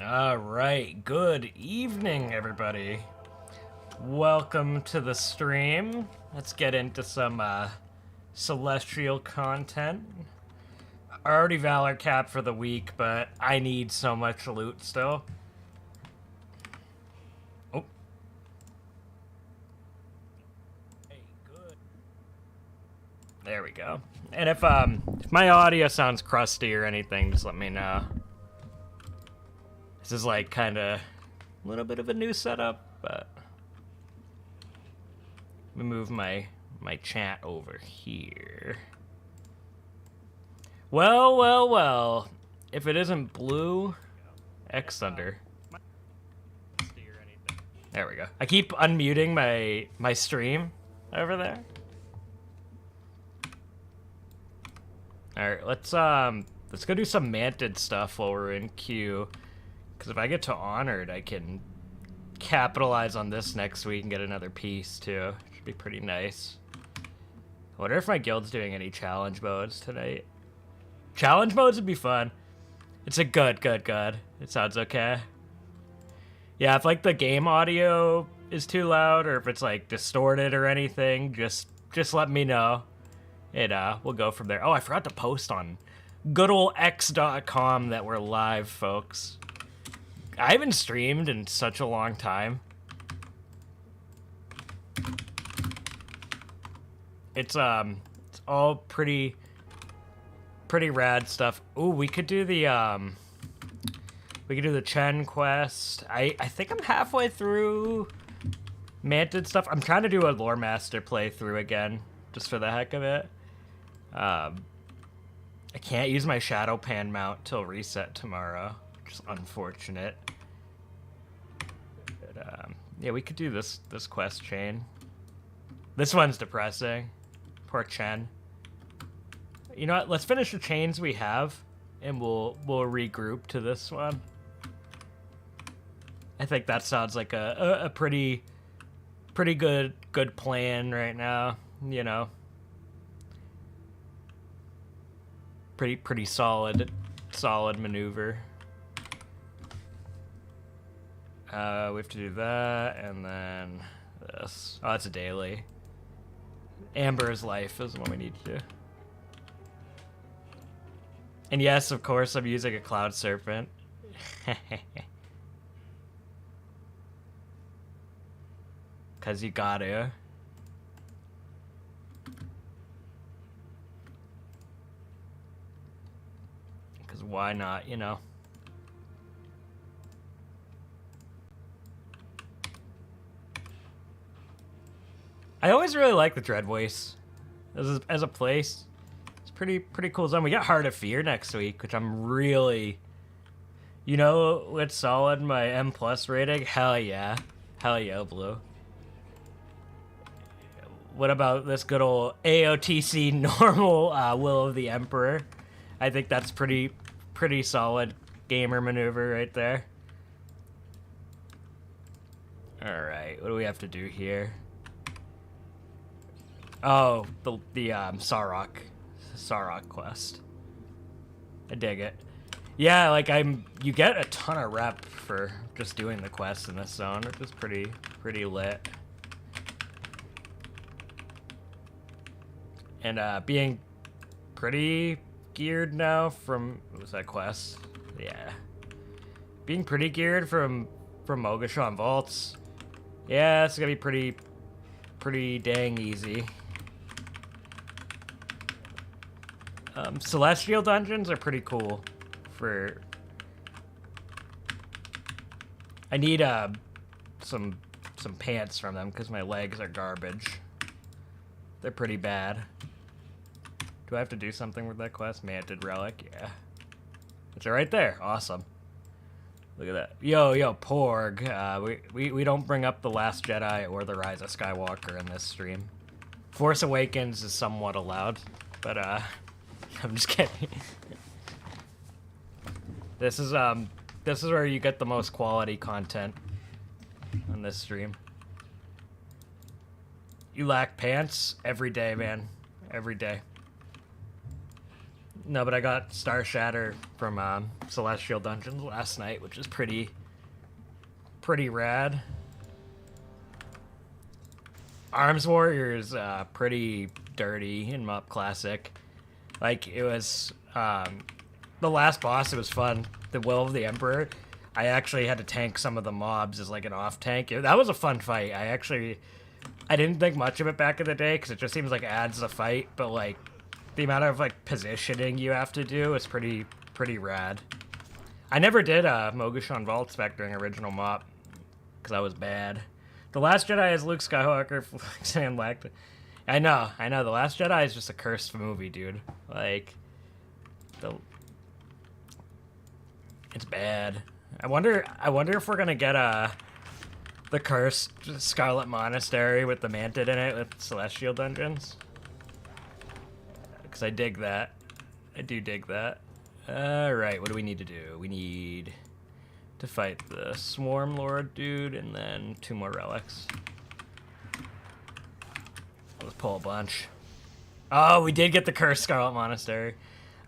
All right, good evening, everybody. Welcome to the stream. Let's get into some celestial content. Already Valor cap for the week, but I need so much loot still. Oh. Hey, good. There we go. And if my audio sounds crusty or anything, just let me know. This is like kind of a little bit of a new setup, but let me move my chat over here. Well. If it isn't blue, X Thunder. There we go. I keep unmuting my stream over there. All right, let's go do some Mantid stuff while we're in queue. Because if I get to Honored, I can capitalize on this next week and get another piece, too. Should be pretty nice. I wonder if my guild's doing any challenge modes tonight. Challenge modes would be fun. It's a good. It sounds okay. Yeah, if, like, the game audio is too loud or if it's, like, distorted or anything, just let me know. And we'll go from there. Oh, I forgot to post on goodoldx.com that we're live, folks. I haven't streamed in such a long time. It's all pretty rad stuff. Ooh, we could do the Chen quest. I think I'm halfway through Mantid stuff. I'm trying to do a Lore Master playthrough again, just for the heck of it. I can't use my Shadow Pan mount till reset tomorrow. Just unfortunate. But, yeah, we could do this quest chain. This one's depressing. Poor Chen. You know what? Let's finish the chains we have, and we'll regroup to this one. I think that sounds like a pretty good plan right now. You know, pretty solid maneuver. We have to do that, and then this. Oh, that's a daily. Amber's Life is what we need to do. And yes, of course, I'm using a Cloud Serpent. Because you gotta. Because why not, you know? I always really like the Dread Voice as a place. It's pretty cool zone. We got Heart of Fear next week, which I'm really, you know, what's solid my M+ rating? Hell yeah, Blue. What about this good old AOTC normal Will of the Emperor? I think that's pretty solid gamer maneuver right there. All right, what do we have to do here? Oh, the Sarok quest. I dig it. Yeah, like you get a ton of rep for just doing the quest in this zone, which is pretty lit. And being pretty geared now from what was that quest? Yeah. Being pretty geared from Mogashawn Vaults. Yeah, it's gonna be pretty dang easy. Celestial dungeons are pretty cool. I need some pants from them because my legs are garbage. They're pretty bad. Do I have to do something with that quest? Mantid Relic, yeah. It's right there. Awesome. Look at that. Yo, Porg. We don't bring up The Last Jedi or The Rise of Skywalker in this stream. Force Awakens is somewhat allowed, but I'm just kidding. This is where you get the most quality content on this stream. You lack pants every day, man. Every day. No, but I got Star Shatter from Celestial Dungeons last night, which is pretty rad. Arms Warrior is pretty dirty in Mop Classic. Like, it was the last boss. It was fun. The Will of the Emperor. I actually had to tank some of the mobs as like an off tank. That was a fun fight. I didn't think much of it back in the day because it just seems like it adds a fight, but like the amount of like positioning you have to do is pretty rad. I never did Mogushon Vaults back during original Mop because I was bad. The Last Jedi is Luke Skywalker flexing whacked. I know. The Last Jedi is just a cursed movie, dude. Like, it's bad. I wonder if we're gonna get the cursed Scarlet Monastery with the Mantid in it with Celestial Dungeons. Because I dig that. I do dig that. Alright, what do we need to do? We need to fight the Swarm Lord dude and then 2 more relics. Let's pull a bunch. Oh, we did get the cursed Scarlet Monastery.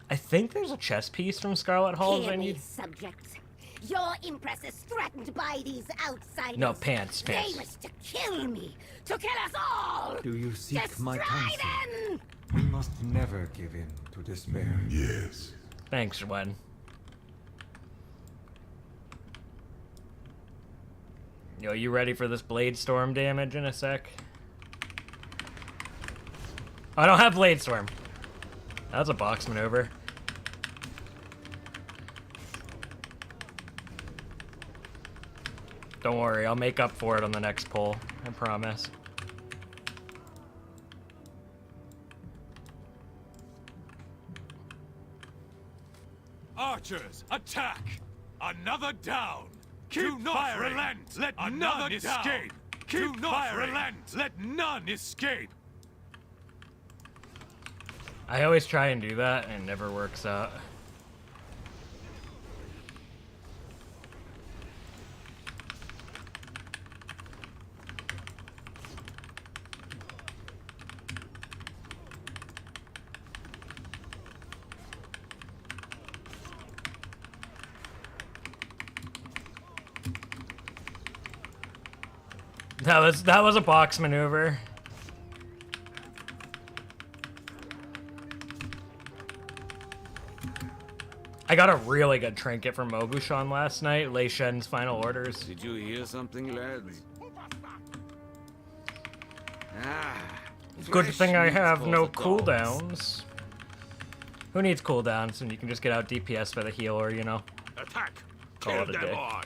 I think there's a chess piece from Scarlet Halls I need. Subjects. Your Empress is threatened by these outsiders. No, pants. They wish to kill me, to kill us all. Do you seek Destroy my counsel? them! We must never give in to despair. Yes. Thanks, Wen. Yo, you ready for this Blade Storm damage in a sec? I don't have Blade Storm. That was a box maneuver. Don't worry, I'll make up for it on the next pull. I promise. Archers, attack! Another down! Do not relent! Let none escape! Do not relent! Let none escape! I always try and do that, and it never works out. That was a box maneuver. I got a really good trinket from Mogushon last night, Lei Shen's Final Orders. Did you hear something, lads? Ah, Good thing I fresh meat have for no the dogs. cooldowns. Who needs cooldowns? And you can just get out DPS for the healer, you know? Attack! Call Kill it a them day. all!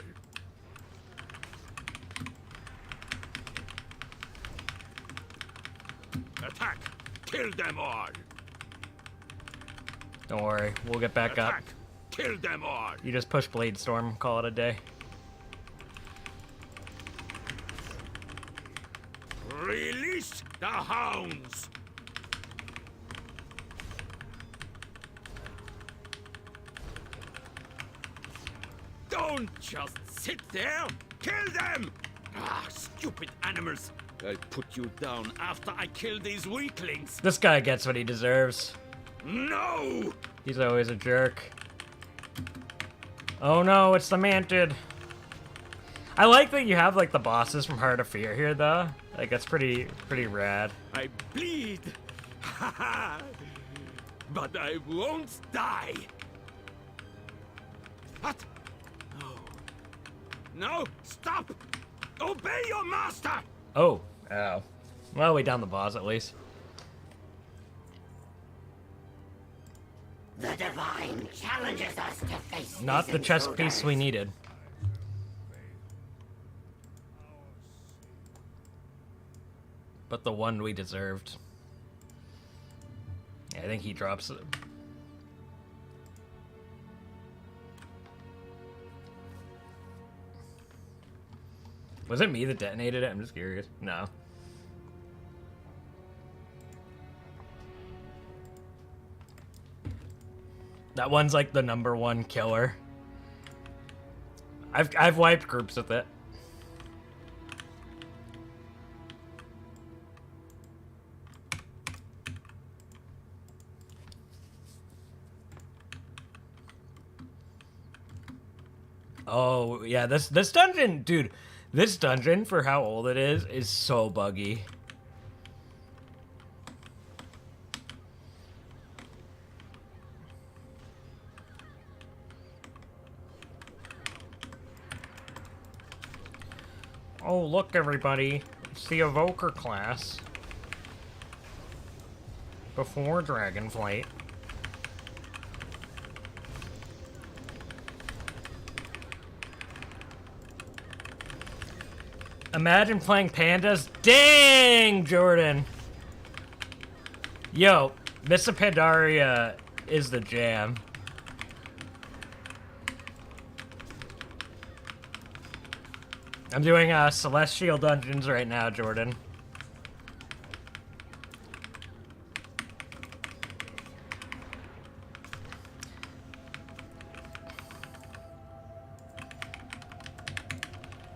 Attack! Kill them all! Don't worry, we'll get back up. Attack! Kill them all! You just push Blade Storm, call it a day. Release the hounds! Don't just sit there! Kill them! Ah, stupid animals! I'll put you down after I kill these weaklings! This guy gets what he deserves. No! He's always a jerk. Oh no, it's the Mantid. I like that you have like the bosses from Heart of Fear here though. Like that's pretty rad. I bleed! But I won't die! What? No. No! Stop! Obey your master! Oh. Oh. Well, we down the boss at least. The Divine challenges us to face Not these the chess intruders. piece we needed. But the one we deserved. Yeah, I think he drops it. Was it me that detonated it? I'm just curious. No. That one's like the #1 killer. I've wiped groups with it. Oh, yeah, this dungeon, dude, this dungeon, for how old it is so buggy. Oh, look, everybody. It's the Evoker class. Before Dragonflight. Imagine playing pandas. Dang, Jordan. Yo, Miss Pandaria is the jam. I'm doing Celestial Dungeons right now, Jordan.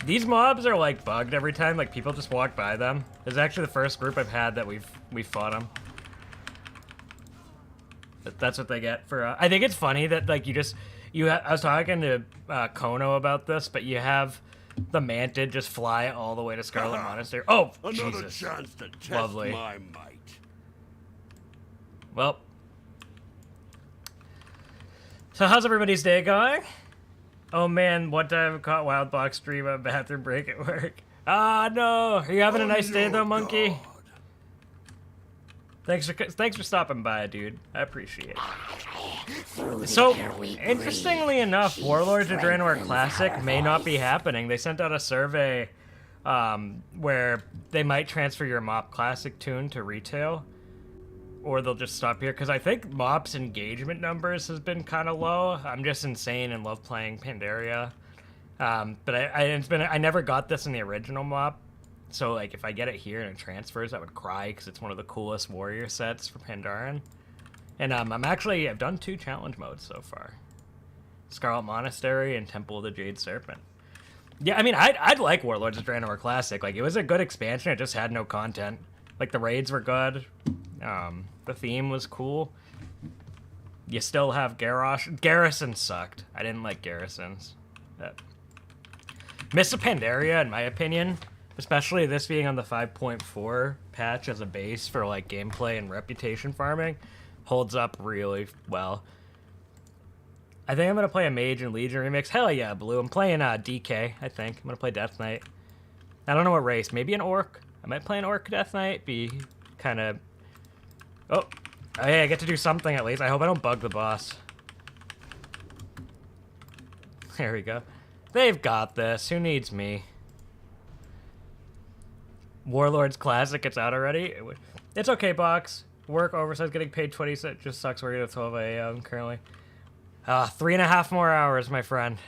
These mobs are like bugged every time, like people just walk by them. This is actually the first group I've had that we've fought them. That's what they get for. I think it's funny that like I was talking to Kono about this, but you have the Mantid just fly all the way to Scarlet Monastery. Oh, Another Jesus. chance to test Lovely. my might. Well, so how's everybody's day going? Oh man, one time I caught Wildbox stream on bathroom break at work. Ah no, are you having a nice day though, Monkey? God. Thanks for stopping by, dude. I appreciate it. So, interestingly enough, Warlords of Draenor Classic may not be happening. They sent out a survey where they might transfer your Mop Classic tune to retail, or they'll just stop here, because I think Mop's engagement numbers has been kind of low. I'm just insane and love playing Pandaria. But I never got this in the original Mop. So, like, if I get it here and it transfers, I would cry, because it's one of the coolest warrior sets for Pandaren. And I've done 2 challenge modes so far. Scarlet Monastery and Temple of the Jade Serpent. Yeah, I mean, I'd like Warlords of Draenor Classic. Like, it was a good expansion, it just had no content. Like, the raids were good. The theme was cool. You still have Garrosh. Garrisons sucked. I didn't like Garrisons. Miss Pandaria, in my opinion, especially this being on the 5.4 patch as a base for like gameplay and reputation farming, holds up really well. I think I'm gonna play a Mage and Legion remix. Hell yeah, Blue. I'm playing DK, I think. I'm gonna play Death Knight. I don't know what race. Maybe an Orc. I might play an Orc Death Knight. Be kind of... Oh, hey, I get to do something at least. I hope I don't bug the boss. There we go. They've got this. Who needs me? Warlords Classic, it's out already. It's okay, box. Work oversize, getting paid 20 cents. Just sucks working at 12 a.m. currently. 3.5 more hours, my friend.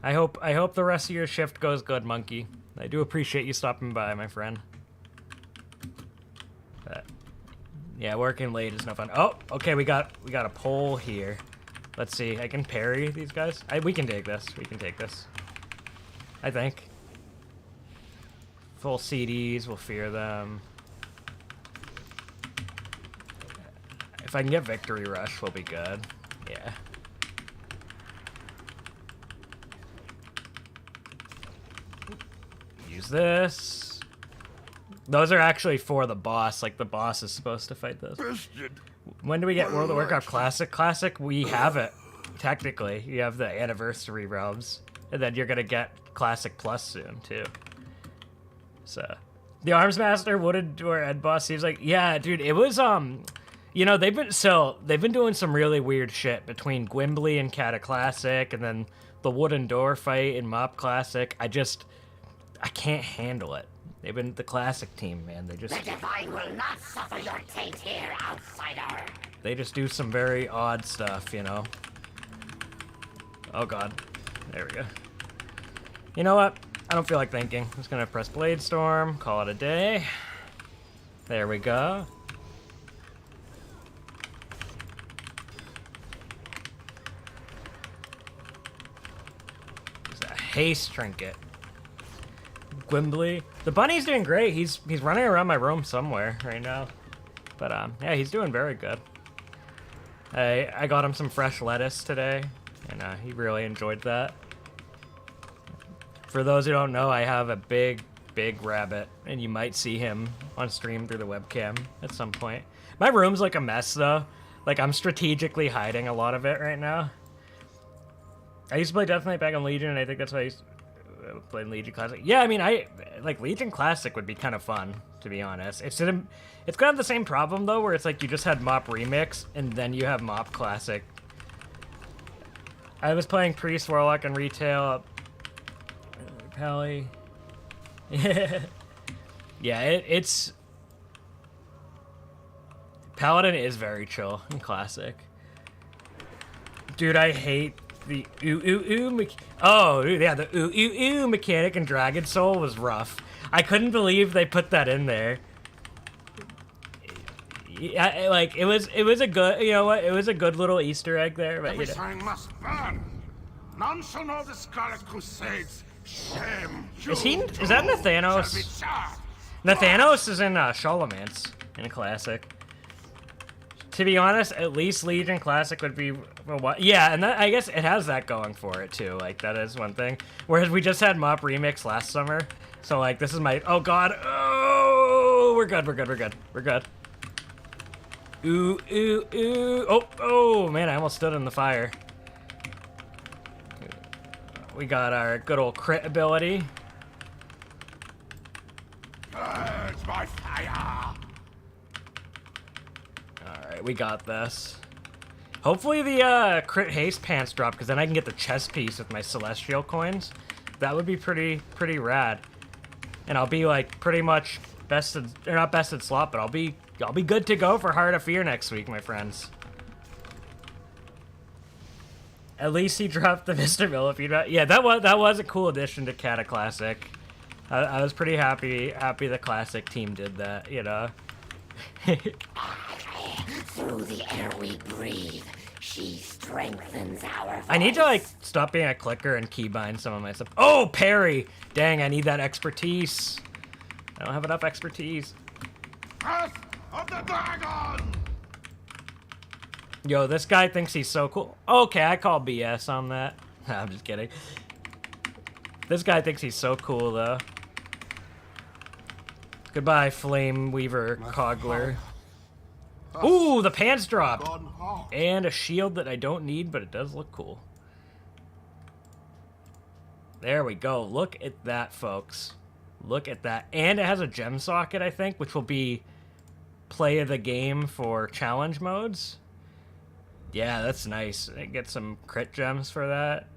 I hope the rest of your shift goes good, Monkey. I do appreciate you stopping by, my friend. But, yeah, working late is no fun. Oh, okay, we got a pole here. Let's see. I can parry these guys. We can take this. We can take this. I think. Full CDs, we'll fear them. If I can get Victory Rush, we'll be good. Yeah. Use this. Those are actually for the boss. Like, the boss is supposed to fight those. When do we get World of Warcraft Classic? Classic, we have it. Technically. You have the Anniversary Realms. And then you're gonna get Classic Plus soon, too. So, the Arms Master Wooded Door Ed Boss seems like, yeah, dude, it was, you know, they've been doing some really weird shit between Gwimbly and Cata Classic, and then the Wooden Door fight in Mop Classic. I can't handle it. They've been the Classic team, man. They just... The Divine will not suffer your taint here, outsider. They just do some very odd stuff, you know? Oh, God. There we go. You know what? I don't feel like thinking. I'm just gonna press Blade Storm, call it a day. There we go. There's a haste trinket. Gwimbly. The bunny's doing great. He's running around my room somewhere right now. But yeah, he's doing very good. I got him some fresh lettuce today, and he really enjoyed that. For those who don't know, I have a big rabbit, and you might see him on stream through the webcam at some point. My room's like a mess, though. Like, I'm strategically hiding a lot of it right now. I used to play Death Knight back on Legion, and I think that's why I used to play Legion Classic. Yeah, I mean, like, Legion Classic would be kind of fun, to be honest. It's kind of the same problem, though, where it's like you just had Mop Remix, and then you have Mop Classic. I was playing Priest, Warlock, and Retail. Pally. Yeah, it's... Paladin is very chill in Classic. Dude, I hate the the mechanic in Dragon Soul was rough. I couldn't believe they put that in there. Yeah, like it was a good, you know what? It was a good little Easter egg there, but you know. Everything must burn. None shall know the Scarlet Crusades. Shame. Is that Nathanos? Nathanos is in Sholomance in Classic. To be honest, at least Legion Classic would be what? Yeah, and that, I guess it has that going for it too. Like that is one thing. Whereas we just had Mop Remix last summer, so like this is my oh god we're good. Oh man, I almost stood in the fire. We got our good old crit ability. Purge by fire. Alright, we got this. Hopefully the crit haste pants drop, because then I can get the chest piece with my celestial coins. That would be pretty rad. And I'll be like pretty much bested, or not bested slot, but I'll be good to go for Heart of Fear next week, my friends. At least he dropped the Mr. Millipede. Yeah, that was a cool addition to Cata Classic. I was pretty happy the Classic team did that, you know. Through the air we breathe, she strengthens our voice. I need to like stop being a clicker and keybind some of my stuff. Oh, parry! Dang, I need that expertise. I don't have enough expertise. Breath of the dragon. Yo, this guy thinks he's so cool. Okay, I call BS on that. I'm just kidding. This guy thinks he's so cool, though. Goodbye, Flame Weaver Cogler. Ooh, the pants dropped! And a shield that I don't need, but it does look cool. There we go. Look at that, folks. Look at that. And it has a gem socket, I think, which will be play of the game for challenge modes. Yeah, that's nice. I get some crit gems for that.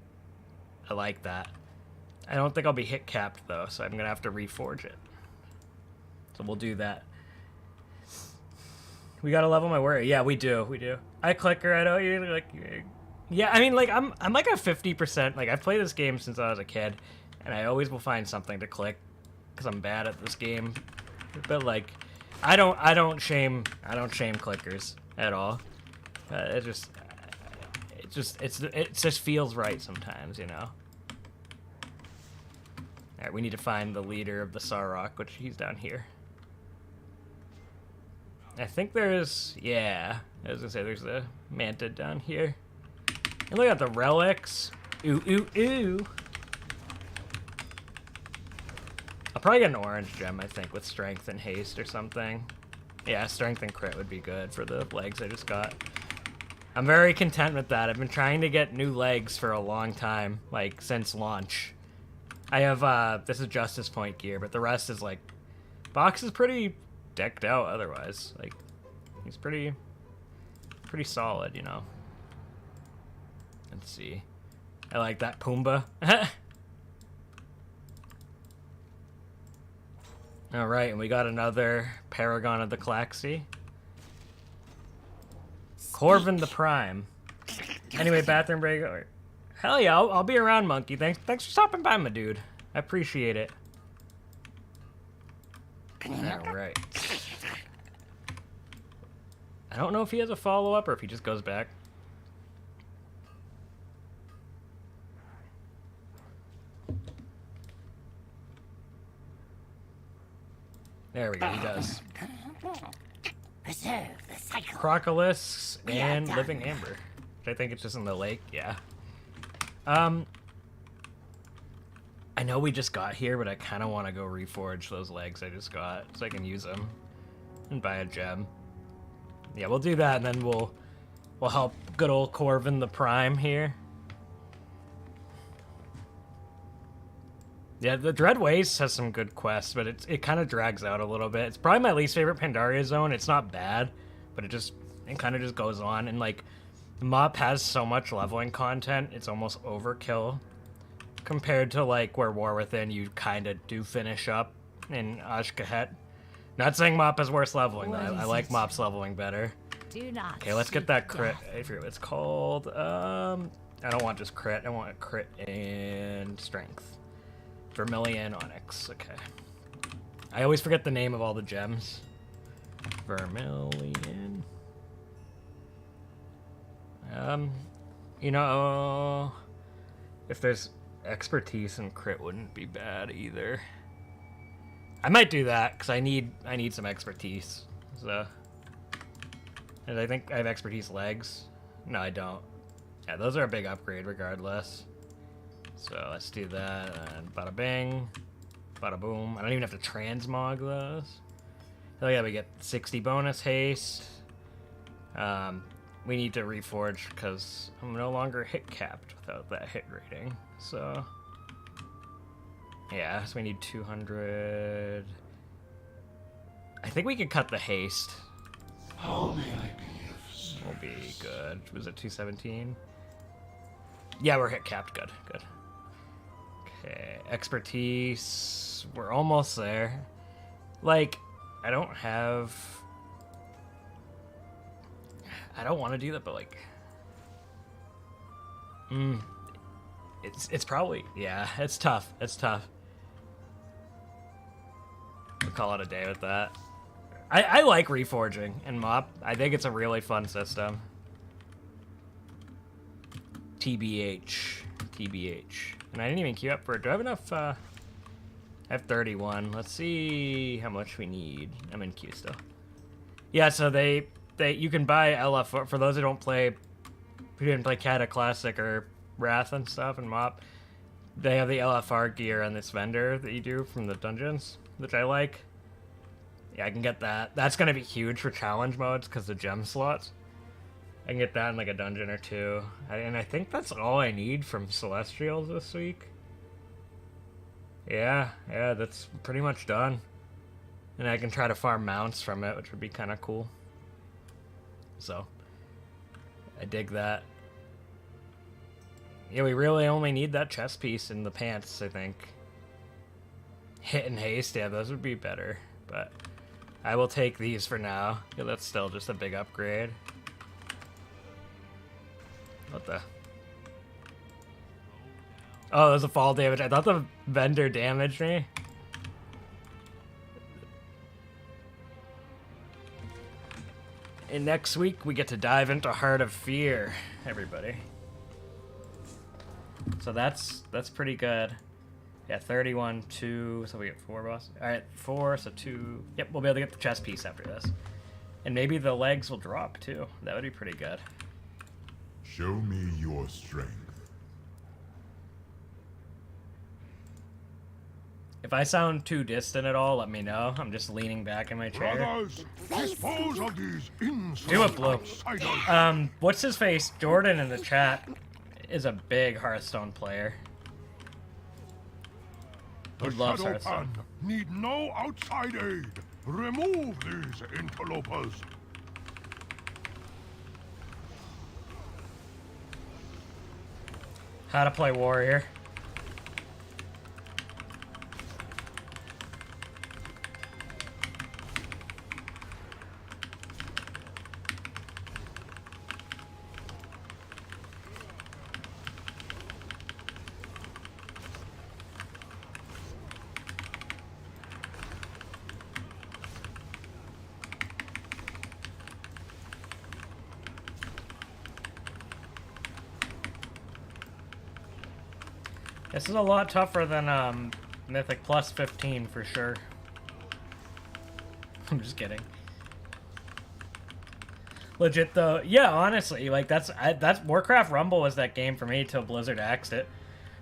I like that. I don't think I'll be hit capped though, so I'm gonna have to reforge it. So we'll do that. We gotta level my warrior. Yeah, we do. I clicker. I know you like. Yeah, I mean, like I'm like a 50%. Like I've played this game since I was a kid, and I always will find something to click because I'm bad at this game. But like, I don't shame clickers at all. It just feels right sometimes, you know. All right, we need to find the leader of the Sarok, which he's down here. I think there's, yeah, I was gonna say there's the Mantid down here. And look at the relics. Ooh. I'll probably get an orange gem, I think, with strength and haste or something. Yeah, strength and crit would be good for the legs I just got. I'm very content with that. I've been trying to get new legs for a long time, like since launch. I have, this is Justice Point gear, but the rest is like, Box is pretty decked out otherwise. Like, he's pretty solid, you know. Let's see. I like that Pumbaa. Alright, and we got another Paragon of the Klaxi. Corvin the Prime. Anyway, bathroom break. Hell yeah, I'll be around, Monkey. Thanks for stopping by, my dude. I appreciate it. Alright. I don't know if he has a follow-up or if he just goes back. There we go, he does. Preserve the cycle. Crocolisks and Living Amber. Which I think it's just in the lake, yeah. I know we just got here, but I kind of want to go reforge those legs I just got so I can use them and buy a gem. Yeah, we'll do that, and then we'll help good old Corvin the Prime here. Yeah, the Dread Waste has some good quests, but it kind of drags out a little bit. It's probably my least favorite Pandaria zone. It's not bad, but it kind of just goes on, and like Mop has so much leveling content, it's almost overkill compared to like where War Within you kind of do finish up in Ashkahet. Not saying Mop is worse leveling, though. I like Mop's leveling better. Do not. Okay, let's get that crit. I forget what it's called. I don't want just crit. I want crit and strength. Vermilion Onyx. Okay. I always forget the name of all the gems. Vermilion. You know, if there's expertise and crit wouldn't be bad either. I might do that because I need some expertise. So, and I think I have expertise legs. No, I don't. Yeah, those are a big upgrade regardless. So let's do that. And bada bing, bada boom. I don't even have to transmog those. Oh yeah, we get 60 bonus haste. We need to reforge because I'm no longer hit capped without that hit rating. So yeah, so we need 200. I think we could cut the haste. How may I be of service? Will be good. Was it 217? Yeah, we're hit capped. Good, good. Okay, expertise. We're almost there. Like, I don't want to do that, but like, it's probably, yeah, it's tough. It's tough. We'll call it a day with that. I like reforging in Mop. I think it's a really fun system. TBH. And I didn't even queue up for it. Do I have enough? I have 31. Let's see how much we need. I'm in queue still. Yeah, so you can buy LF for those who didn't play Cata Classic or Wrath and stuff and Mop. They have the LFR gear on this vendor that you do from the dungeons, which I like. Yeah, I can get that. That's gonna be huge for challenge modes because the gem slots. I can get that in like a dungeon or two. And I think that's all I need from Celestials this week. Yeah, that's pretty much done. And I can try to farm mounts from it, which would be kind of cool. So, I dig that. Yeah, we really only need that chest piece in the pants, I think. Hit and haste, yeah, those would be better. But I will take these for now. Yeah, that's still just a big upgrade. What the? Oh, there's a fall damage. I thought the vendor damaged me. And next week we get to dive into Heart of Fear, everybody. So that's pretty good. Yeah, 31, 2, so we get 4 bosses. Alright, 4, so 2. Yep, we'll be able to get the chest piece after this. And maybe the legs will drop too. That would be pretty good. Show me your strength. If I sound too distant at all, let me know. I'm just leaning back in my chair. Brothers, dispose of these insolent Do it, Blue. outsiders. What's his face? Jordan in the chat is a big Hearthstone player. He The loves Shadow Hearthstone. Pan need no outside aid. Remove these interlopers. How to play warrior. This is a lot tougher than Mythic Plus 15 for sure. I'm just kidding. Legit though, yeah. Honestly, like that's Warcraft Rumble was that game for me till Blizzard axed it.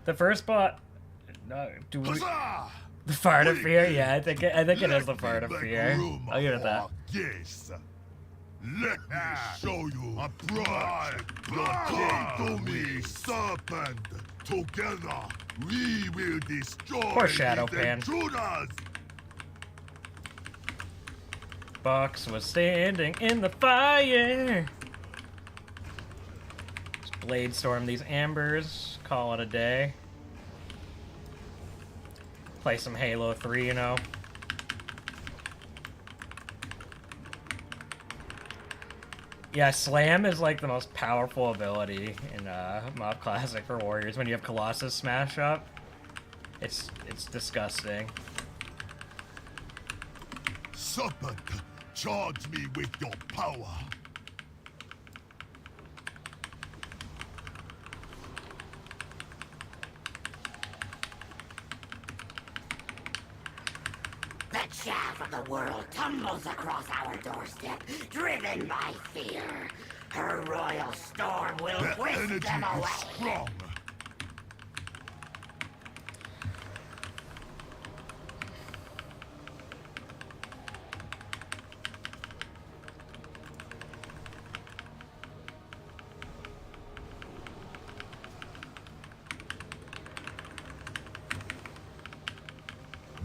The first bot, do we? Huzzah! The Fart of We Fear, did. yeah, I think it is the Let Fart me of make Fear. room I'll give it for that. our guests. Let me show you a bride. Come to me, serpent. Together, we will destroy Poor Shadow these Pan. intruders. Box was standing in the fire. Just blade storm these ambers. Call it a day. Play some Halo 3, you know. Yeah, Slam is like the most powerful ability in Mob Classic for Warriors. When you have Colossus smash up, it's disgusting. Serpent, charge me with your power. The chaff of the world tumbles across our doorstep, driven by fear. Her royal storm will The whisk energy them is away. strong.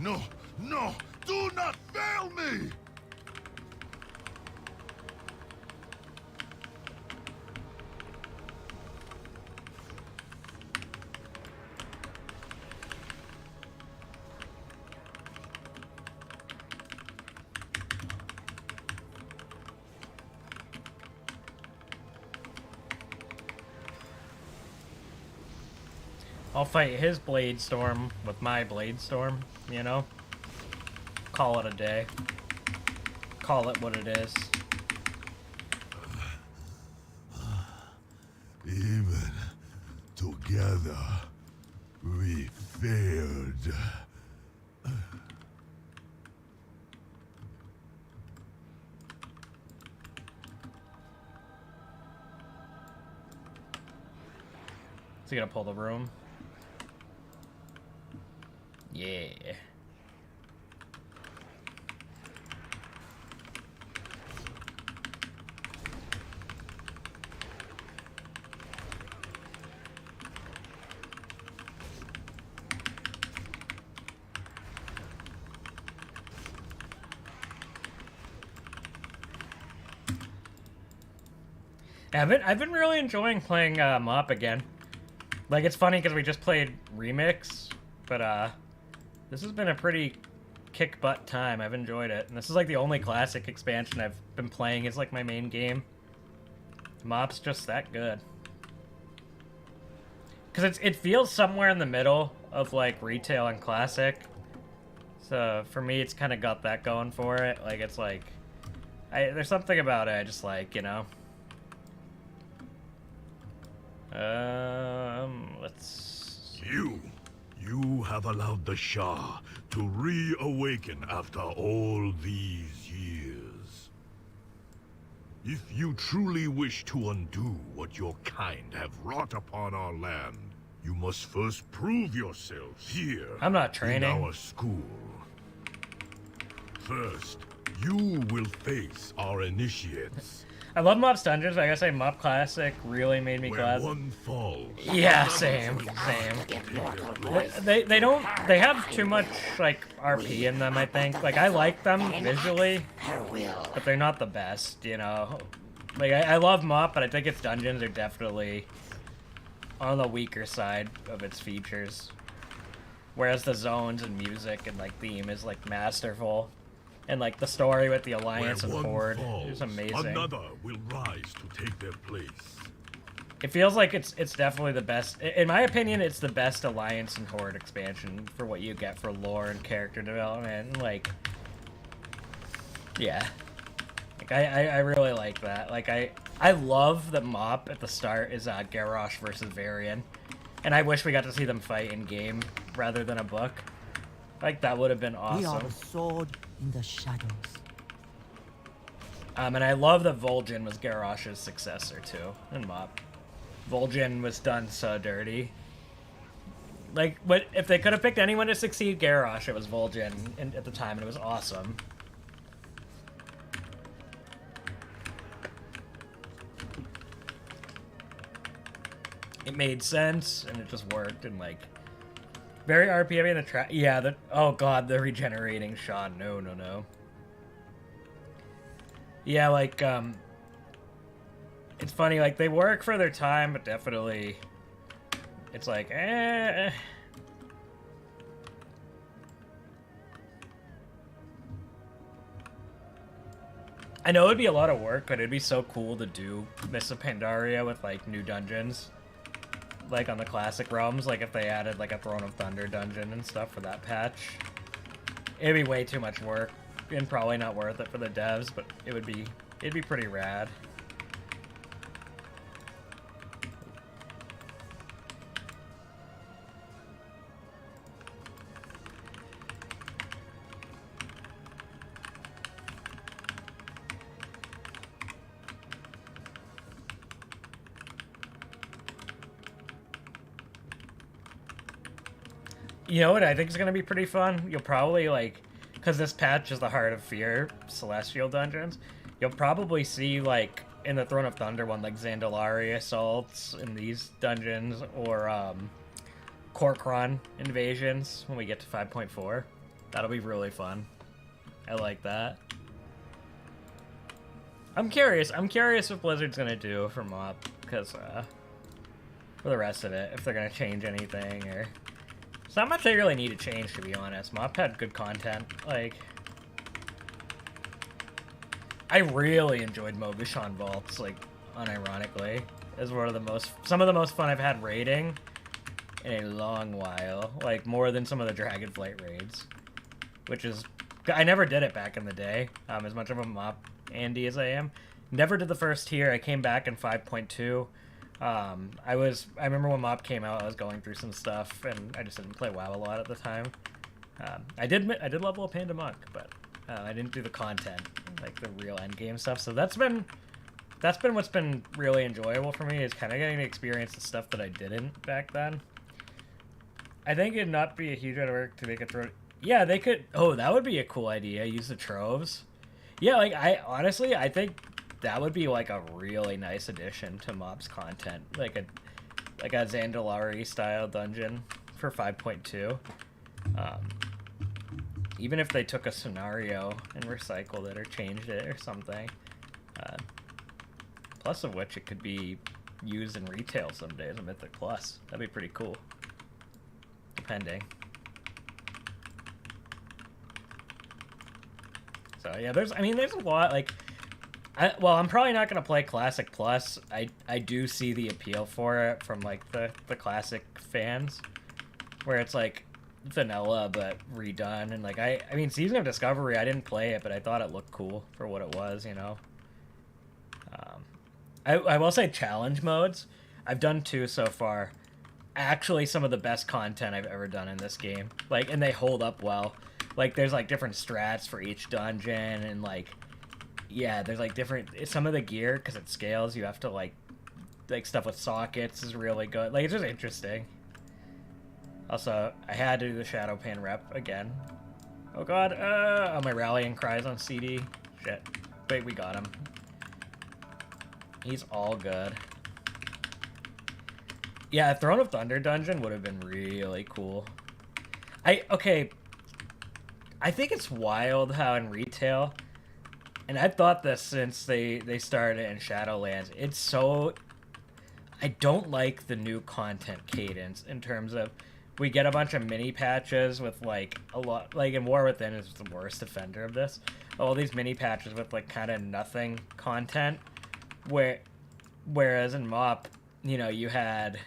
No, no, do not fail me! I'll fight his Blade Storm with my Blade Storm, you know? Call it a day. Call it what it is. Even together, we failed. Is he gonna pull the room? Yeah. I've been really enjoying playing Mop again. Like, it's funny because we just played Remix, but this has been a pretty kick-butt time. I've enjoyed it. And this is like the only classic expansion I've been playing as like my main game. Mop's just that good. Because it feels somewhere in the middle of like retail and classic. So for me, it's kind of got that going for it. Like, it's like, there's something about it I just like, you know? Let's... You have allowed the Shah to reawaken after all these years. If you truly wish to undo what your kind have wrought upon our land, you must first prove yourselves here. I'm not training. In our school. First, you will face our initiates. I love Mop's Dungeons, but I gotta say Mop Classic really made me Where glad. one falls. Yeah, same. They don't, they have too much, like, RP in them, I think. Like, I like them visually, but they're not the best, you know? Like, I love Mop, but I think its dungeons are definitely on the weaker side of its features. Whereas the zones and music and, like, theme is, like, masterful. And, like, the story with the Alliance and Horde is amazing. Another will rise to take their place. It feels like it's definitely the best. In my opinion, it's the best Alliance and Horde expansion for what you get for lore and character development. Like, yeah. Like, I really like that. Like, I love that Mop at the start is Garrosh versus Varian. And I wish we got to see them fight in game rather than a book. Like, that would have been awesome. We are the sword in the shadows. And I love that Vol'jin was Garrosh's successor too in MoP. Vol'jin was done so dirty. Like, what if they could have picked anyone to succeed Garrosh? It was Vol'jin at the time, and it was awesome. It made sense, and it just worked, and like very RPM in the track. Yeah, oh god, the regenerating shot. No, no, no. Yeah, like it's funny, like they work for their time, but definitely it's like I know it'd be a lot of work, but it'd be so cool to do Mists of Pandaria with like new dungeons. Like on the classic realms, like if they added like a Throne of Thunder dungeon and stuff for that patch. It'd be way too much work and probably not worth it for the devs, but it'd be pretty rad. You know what I think is going to be pretty fun? You'll probably, like, because this patch is the Heart of Fear Celestial Dungeons, you'll probably see, like, in the Throne of Thunder one, like, Zandalari assaults in these dungeons, or, Korkron invasions when we get to 5.4. That'll be really fun. I like that. I'm curious what Blizzard's going to do for MoP, because, for the rest of it, if they're going to change anything, or... It's not much they really need to change, to be honest. MoP had good content. Like, I really enjoyed Mogushon Vaults, like, unironically. It was one of some of the most fun I've had raiding in a long while. Like, more than some of the Dragonflight raids. Which is... I never did it back in the day, as much of a MoP Andy as I am. Never did the first tier. I came back in 5.2. I remember when MoP came out, I was going through some stuff, and I just didn't play WoW a lot at the time. I did level up Panda Monk, but I didn't do the content, like the real endgame stuff. So that's been what's been really enjoyable for me, is kind of getting to experience the stuff that I didn't back then. I think it'd not be a huge amount of work to make a trove. Yeah, they could. Oh, that would be a cool idea. Use the troves. Yeah, like I think that would be like a really nice addition to MoP's content, like a Zandalari style dungeon for 5.2. Even if they took a scenario and recycled it or changed it or something. Plus of which it could be used in retail someday as a Mythic Plus. That'd be pretty cool. Depending. So yeah, there's a lot, like... I'm probably not going to play Classic Plus. I do see the appeal for it from, like, the Classic fans. Where it's, like, vanilla, but redone. And, like, I mean, Season of Discovery, I didn't play it, but I thought it looked cool for what it was, you know? I will say challenge modes. I've done 2 so far. Actually, some of the best content I've ever done in this game. Like, and they hold up well. Like, there's, like, different strats for each dungeon, and, like... Yeah, there's like different... Some of the gear, because it scales, you have to like stuff with sockets is really good. Like, it's just interesting. Also, I had to do the Shadowpan rep again. Oh god, oh, my rallying cries on CD. Shit. Wait, we got him. He's all good. Yeah, a Throne of Thunder dungeon would have been really cool. Okay. I think it's wild how in retail... And I've thought this since they started in Shadowlands. It's so... I don't like the new content cadence in terms of... We get a bunch of mini patches with, like, a lot... Like, in War Within is the worst offender of this. All these mini patches with, like, kind of nothing content. Whereas in MoP, you know, you had...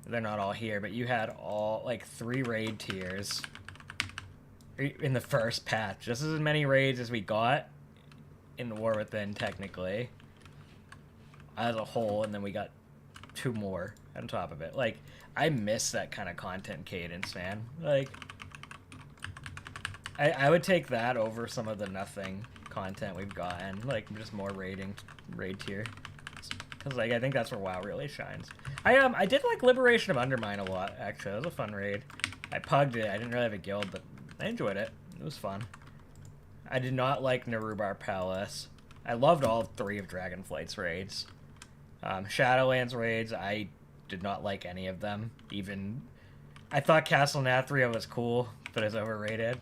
They're not all here, but you had all, like, 3 raid tiers in the first patch. This is as many raids as we got in War Within, technically, as a whole, and then we got 2 more on top of it. Like, I miss that kind of content cadence, man. Like, I would take that over some of the nothing content we've gotten, like just more raid tier. Because like I think that's where WoW really shines. I did like Liberation of Undermine a lot, actually. That was a fun raid. I pugged it. I didn't really have a guild, but I enjoyed it. It was fun. I did not like Narubar Palace. I loved all 3 of Dragonflight's raids. Shadowlands raids, I did not like any of them. Even I thought Castle Nathria was cool, but it's overrated,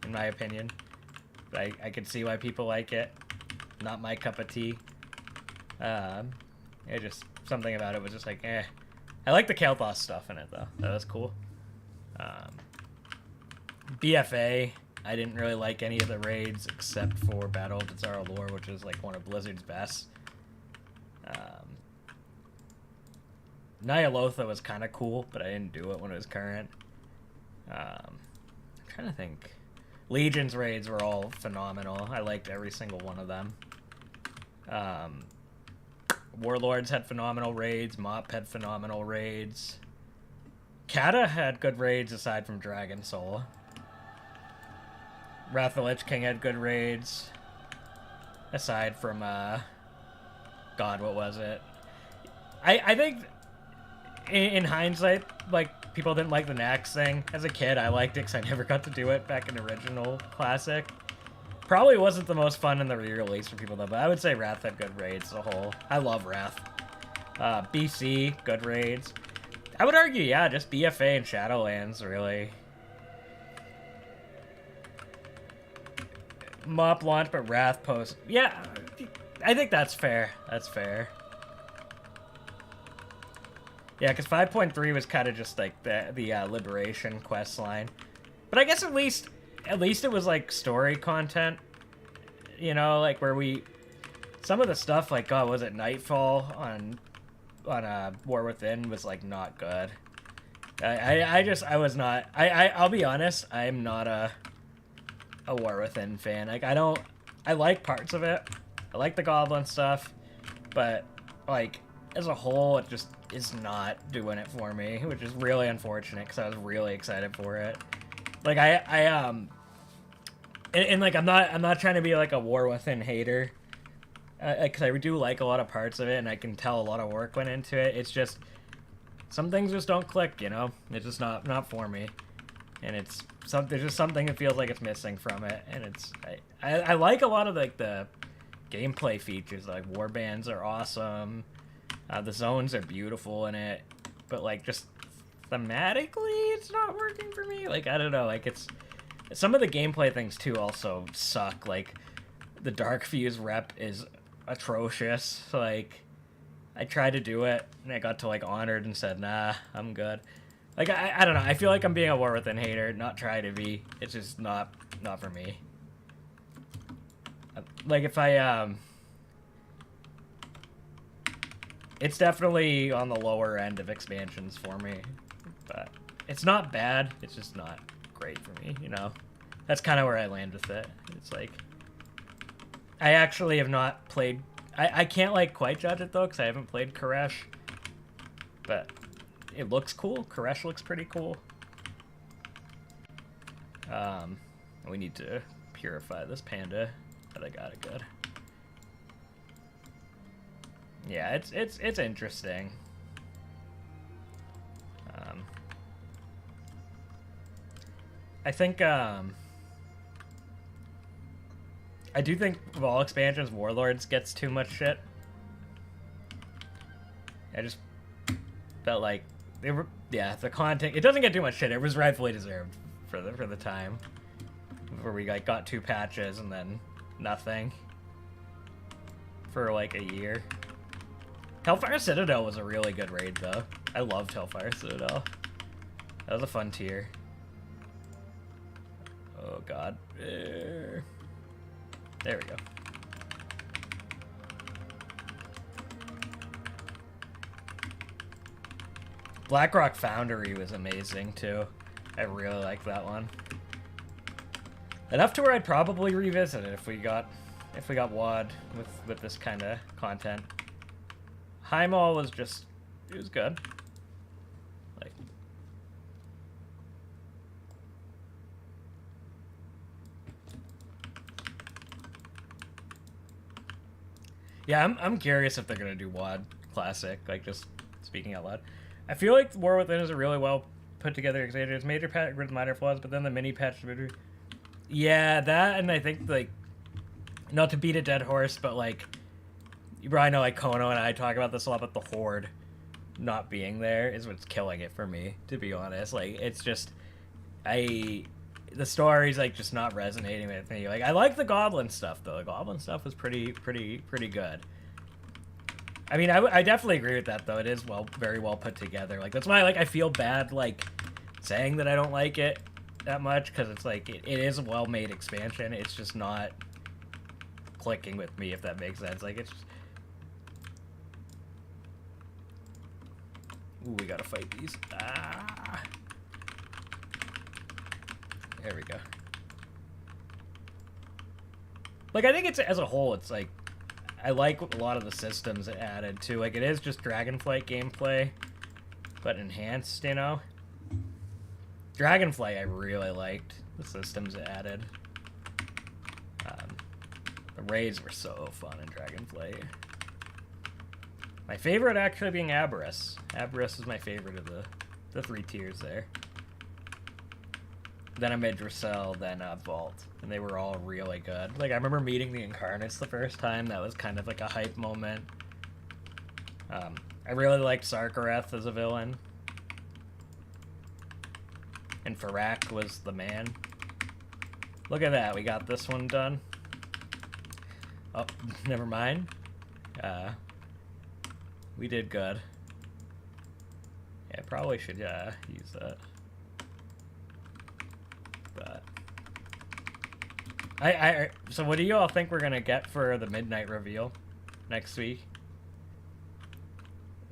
in my opinion. But I could see why people like it. Not my cup of tea. It just something about it was just like, eh. I like the Kael'thas stuff in it though. That was cool. BFA, I didn't really like any of the raids except for Battle of Bizarro Lore, which is like one of Blizzard's best. Nyalotha was kind of cool, but I didn't do it when it was current. I'm trying to think. Legion's raids were all phenomenal. I liked every single one of them. Warlords had phenomenal raids. Mop had phenomenal raids. Kata had good raids aside from Dragon Soul. Wrath of the Lich King had good raids. Aside from, God, what was it? I think, in hindsight, like, people didn't like the Nax thing. As a kid, I liked it because I never got to do it back in original Classic. Probably wasn't the most fun in the re-release for people, though, but I would say Wrath had good raids as a whole. I love Wrath. BC, good raids. I would argue, yeah, just BFA and Shadowlands, really. Mop launch, but Wrath post. Yeah, I think that's fair. That's fair. Yeah, because 5.3 was kind of just like the Liberation quest line. But I guess at least it was like story content. You know, like where some of the stuff like, God, was it Nightfall on War Within was like not good. I'll be honest, I'm not a War Within fan. Like I like parts of it. I like the Goblin stuff, but like as a whole, it just is not doing it for me, which is really unfortunate because I was really excited for it. Like and like I'm not trying to be like a War Within hater, because I do like a lot of parts of it, and I can tell a lot of work went into it. It's just some things just don't click, you know. It's just not for me, and there's just something that feels like it's missing from it, and I like a lot of like the gameplay features. Like warbands are awesome. The zones are beautiful in it, but like just thematically, it's not working for me. Like I don't know, like some of the gameplay things too also suck. Like the Dark Fuse rep is atrocious. Like I tried to do it and I got to like Honored and said, nah, I'm good. Like I don't know. I feel like I'm being a War Within hater, not trying to be. It's just not for me. Like if it's definitely on the lower end of expansions for me, but it's not bad. It's just not great for me, you know. That's kind of where I land with it. It's like I actually have not played. I can't like quite judge it though because I haven't played Koresh, but it looks cool. Koresh looks pretty cool. We need to purify this panda, but I got it good. Yeah, it's interesting. I think I do think of all expansions, Warlords gets too much shit. I just felt like the content, it doesn't get too much shit. It was rightfully deserved for the time where we like got 2 patches and then nothing for like a year. Hellfire Citadel was a really good raid though. I loved Hellfire Citadel. That was a fun tier. Oh god. There we go. Blackrock Foundry was amazing too. I really liked that one. Enough to where I'd probably revisit it if we got WoD with this kind of content. Highmaul was just, it was good. Like Yeah, I'm curious if they're gonna do WoD Classic, like just speaking out loud. I feel like War Within is a really well put together expansion. It's major patch with minor flaws, but then the mini patch. Yeah, that, and I think like, not to beat a dead horse, but like, you probably know like Kono and I talk about this a lot, but the Horde not being there is what's killing it for me, to be honest. Like, it's just, the story's like just not resonating with me. Like, I like the Goblin stuff though. The Goblin stuff was pretty good. I mean, I definitely agree with that though. It is very well put together. Like, that's why like I feel bad like saying that I don't like it that much, because it's like it is a well-made expansion. It's just not clicking with me, if that makes sense. Like, it's just... Ooh, we gotta fight these. Ah. There we go. Like, I think it's, as a whole, it's like, I like a lot of the systems it added too. Like, it is just Dragonflight gameplay, but enhanced, you know? Dragonflight, I really liked the systems it added. The raids were so fun in Dragonflight. My favorite actually being Aberrus. Aberrus is my favorite of the 3 tiers there. Then Idrissel, then Vault. And they were all really good. Like, I remember meeting the Incarnates the first time. That was kind of like a hype moment. I really liked Sarkareth as a villain. And Farak was the man. Look at that, we got this one done. Oh, never mind. We did good. Yeah, probably should use that. But so what do you all think we're gonna get for the midnight reveal next week?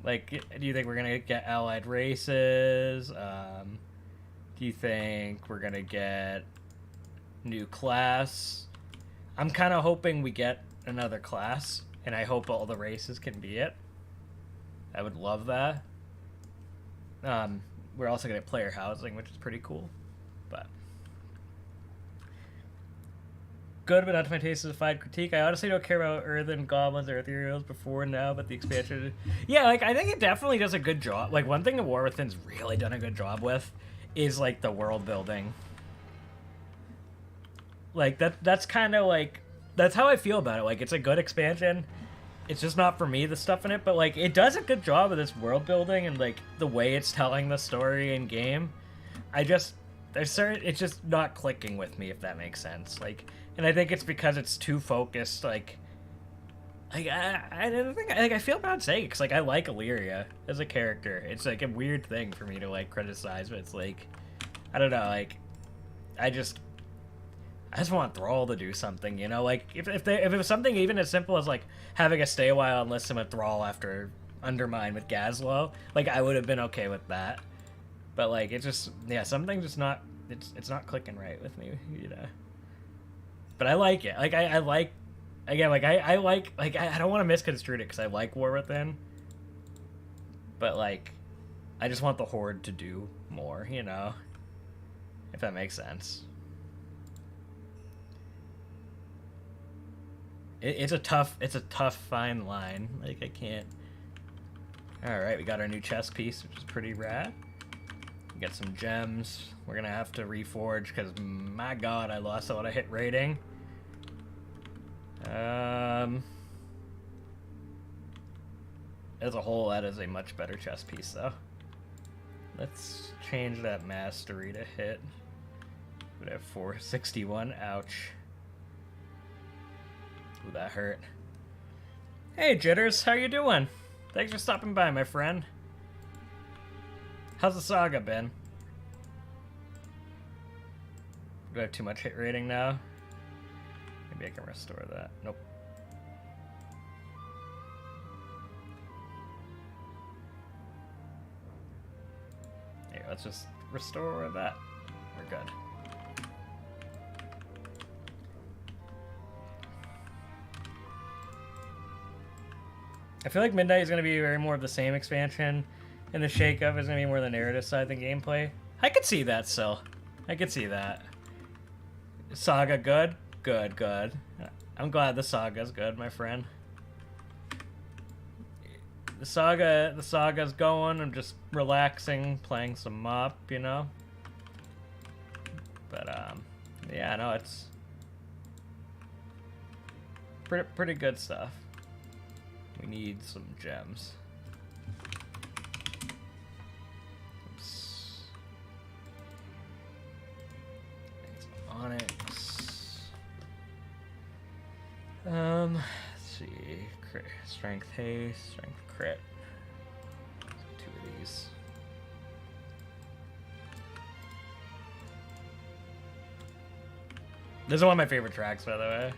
Like, do you think we're gonna get allied races? Do you think we're gonna get new class? I'm kind of hoping we get another class, and I hope all the races can be it. I would love that. We're also gonna get player housing, which is pretty cool. But good, but not to my taste, is a fine critique. I honestly don't care about Earthen Goblins or Ethereals before now, but the expansion... Yeah, like, I think it definitely does a good job. Like, one thing that War Within's really done a good job with is, like, the world building. Like, that's kind of, like... That's how I feel about it. Like, it's a good expansion. It's just not for me, the stuff in it, but, like, it does a good job of this world building and, like, the way it's telling the story in game. There's certain... It's just not clicking with me, if that makes sense. Like... And I think it's because it's too focused, like I don't think, like, I feel bad saying it, because, like, I like Illyria as a character. It's, like, a weird thing for me to, like, criticize, but it's, like, I don't know, like, I just want Thrall to do something, you know? Like, if it was something even as simple as, like, having a stay a while and listen with Thrall after Undermine with Gazlowe, like, I would have been okay with that. But, like, it's just, yeah, something just not, it's not clicking right with me, you know? But I like it. Like, I like... Again, like, I like... Like, I don't want to misconstrue it, because I like War Within. But, like, I just want the Horde to do more, you know? If that makes sense. It's a tough fine line. Like, I can't... Alright, we got our new chess piece, which is pretty rad. We got some gems. We're gonna have to reforge, because, my god, I lost a lot of hit rating. As a whole, that is a much better chess piece, though. Let's change that mastery to hit. We have 461. Ouch. Ooh, that hurt. Hey, Jitters, how you doing? Thanks for stopping by, my friend. How's the saga been? Do I have too much hit rating now? Maybe I can restore that. Nope. Here, let's just restore that. We're good. I feel like Midnight is going to be very more of the same expansion, and the shake-up is going to be more the narrative side of the gameplay. I could see that still. I could see that. Saga good? Good, good. I'm glad the saga's good, my friend. the saga's going. I'm just relaxing, playing some mop, you know. But yeah, no, it's pretty good stuff. We need some gems. Oops. It's onyx. Let's see. Strength haste, strength crit. Two of these. This is one of my favorite tracks, by the way.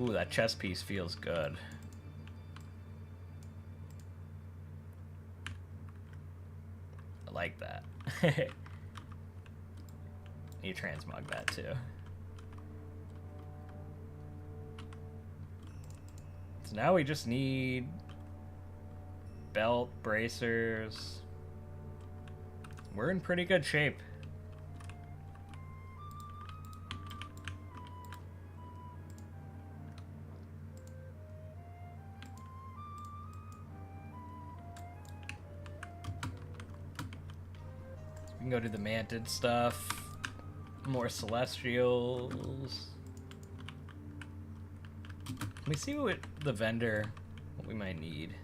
Ooh, that chest piece feels good. I like that. You transmog that too. So now we just need belt, bracers. We're in pretty good shape. We can go do the Mantid stuff. More celestials. Let me see what the vendor, what we might need.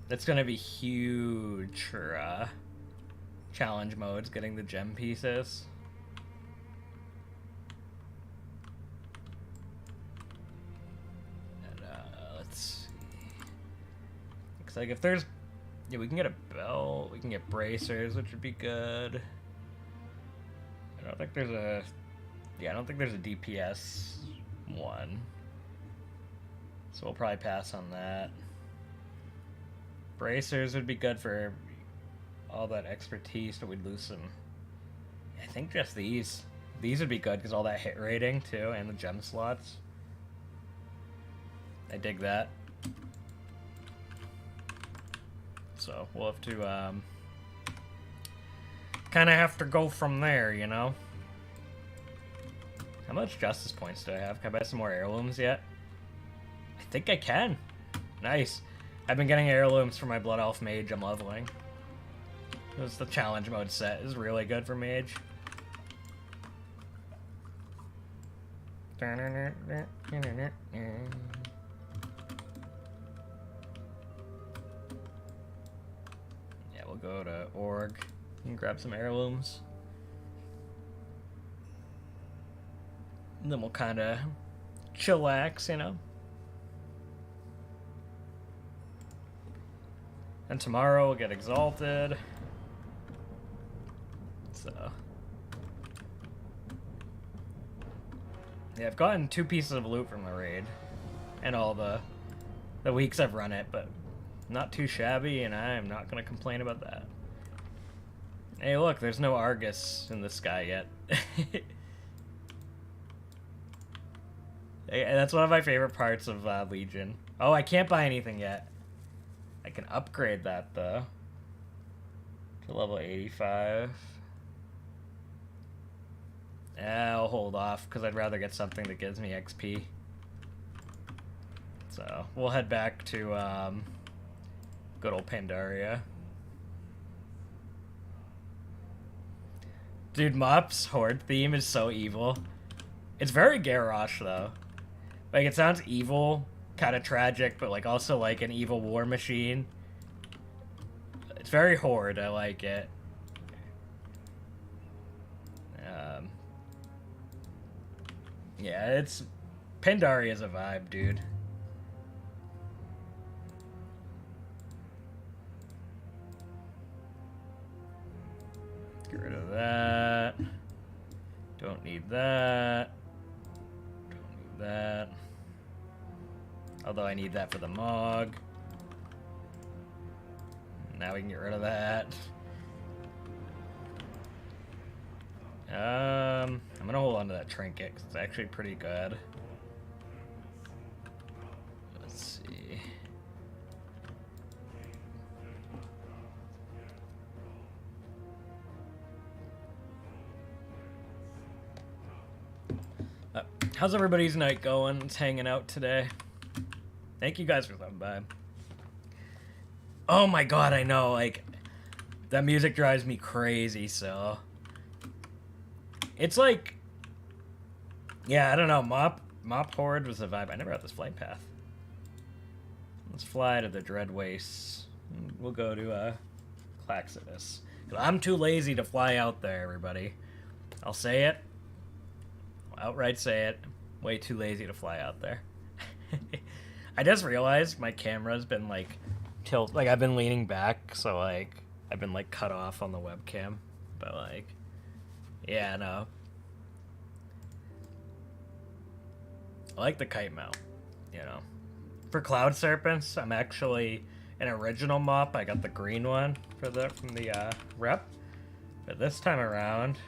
That's gonna be huge for challenge modes, getting the gem pieces. And let's see. Looks like if there's, yeah, we can get a belt, we can get bracers, which would be good. I don't think there's a, yeah, I don't think there's a DPS one. So we'll probably pass on that. Bracers would be good for all that expertise, but we'd lose some. I think just these. These would be good because all that hit rating too, and the gem slots. I dig that. So we'll have to kind of have to go from there, you know. How much justice points do I have? Can I buy some more heirlooms yet? I think I can. Nice. I've been getting heirlooms for my Blood Elf Mage I'm leveling. Because the challenge mode set is really good for Mage. Yeah, we'll go to Org and grab some heirlooms. And then we'll kind of chillax, you know. And tomorrow we'll get exalted. So yeah, I've gotten 2 pieces of loot from the raid, and all the weeks I've run it, but not too shabby, and I'm not gonna complain about that. Hey, look, there's no Argus in the sky yet. That's one of my favorite parts of Legion. Oh, I can't buy anything yet. I can upgrade that, though, to level 85. I'll hold off, because I'd rather get something that gives me XP. So, we'll head back to good old Pandaria. Dude, Mop's Horde theme is so evil. It's very Garrosh, though. Like, it sounds evil, kind of tragic, but like also like an evil war machine. It's very Horde. I like it. Yeah, it's Pandaria is a vibe, dude. Get rid of that. Don't need that. Don't need that. Although I need that for the Mog. Now we can get rid of that. I'm gonna hold on to that trinket because it's actually pretty good. Let's see. How's everybody's night going? It's hanging out today. Thank you guys for coming by. Oh my god, I know, like, that music drives me crazy, so... It's like... Yeah, I don't know, Mop Horde was the vibe. I never had this flight path. Let's fly to the Dread Wastes. We'll go to, Claxidus. I'm too lazy to fly out there, everybody. I'll say it. I'll outright say it. Way too lazy to fly out there. I just realized my camera's been, like, like, I've been leaning back, so, like, I've been, like, cut off on the webcam. But, like, yeah, no. I like the kite mount, you know. For Cloud Serpents, I'm actually an original mop. I got the green one from the rep. But this time around,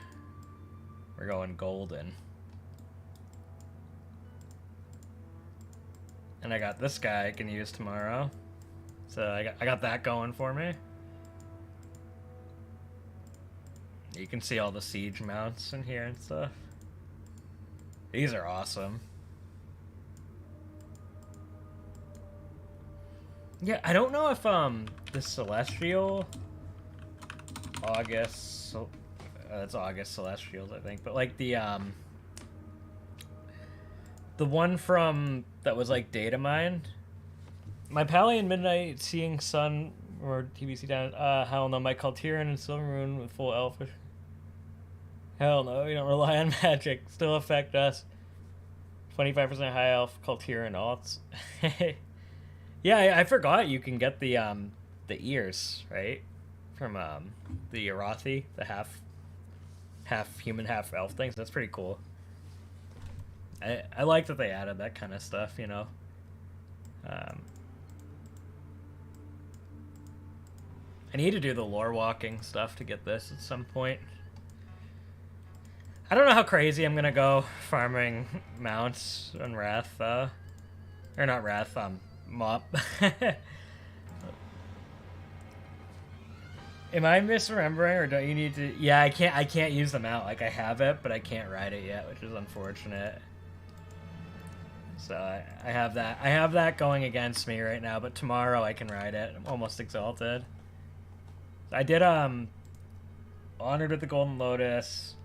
we're going golden. And I got this guy I can use tomorrow. So I got that going for me. You can see all the siege mounts in here and stuff. These are awesome. Yeah, I don't know if the Celestial August, that's August Celestials, I think, but like the one from that was like data mined. My Palian Midnight Seeing Sun or TBC down. Hell no, my Kaltiran and Silvermoon with full elfish. Hell no, we don't rely on magic. Still affect us. 25% high elf Kaltiran alts. Yeah, I forgot you can get the ears, right? From the Arathi, the half human, half elf things. That's pretty cool. I like that they added that kind of stuff, you know. I need to do the lore walking stuff to get this at some point. I don't know how crazy I'm gonna go farming mounts on Wrath, or not Wrath, Mop. Am I misremembering, or don't you need to? Yeah, I can't use the mount. Like, I have it, but I can't ride it yet, which is unfortunate. So I have that going against me right now, but tomorrow I can ride it. I'm almost exalted. I did Honored with the Golden Lotus.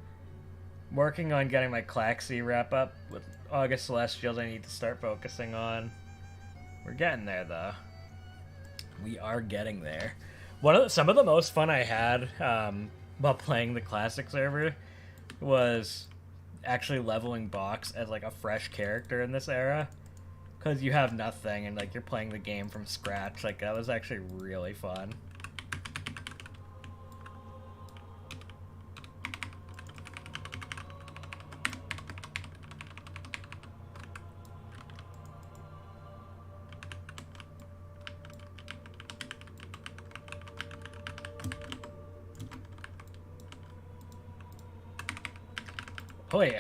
Working on getting my Claxi wrap up with August Celestials. I need to start focusing on. We're getting there though. We are getting there. Some of the most fun I had while playing the classic server was actually leveling Box as like a fresh character in this era, because you have nothing and like you're playing the game from scratch. Like, that was actually really fun.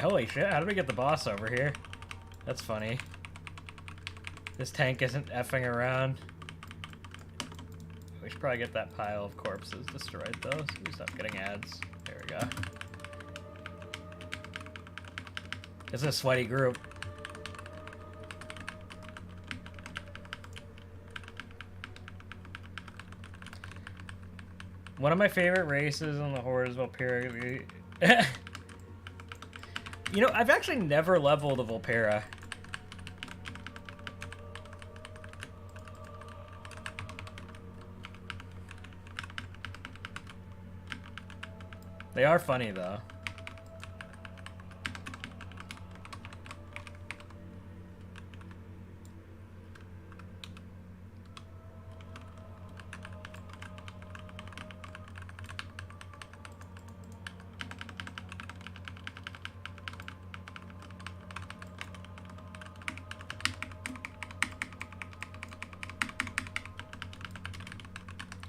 Holy shit, how did we get the boss over here? That's funny. This tank isn't effing around. We should probably get that pile of corpses destroyed though, so we stop getting ads. There we go. It's a sweaty group. One of my favorite races on the Horde is Valkyria. You know, I've actually never leveled a Volpera. They are funny, though.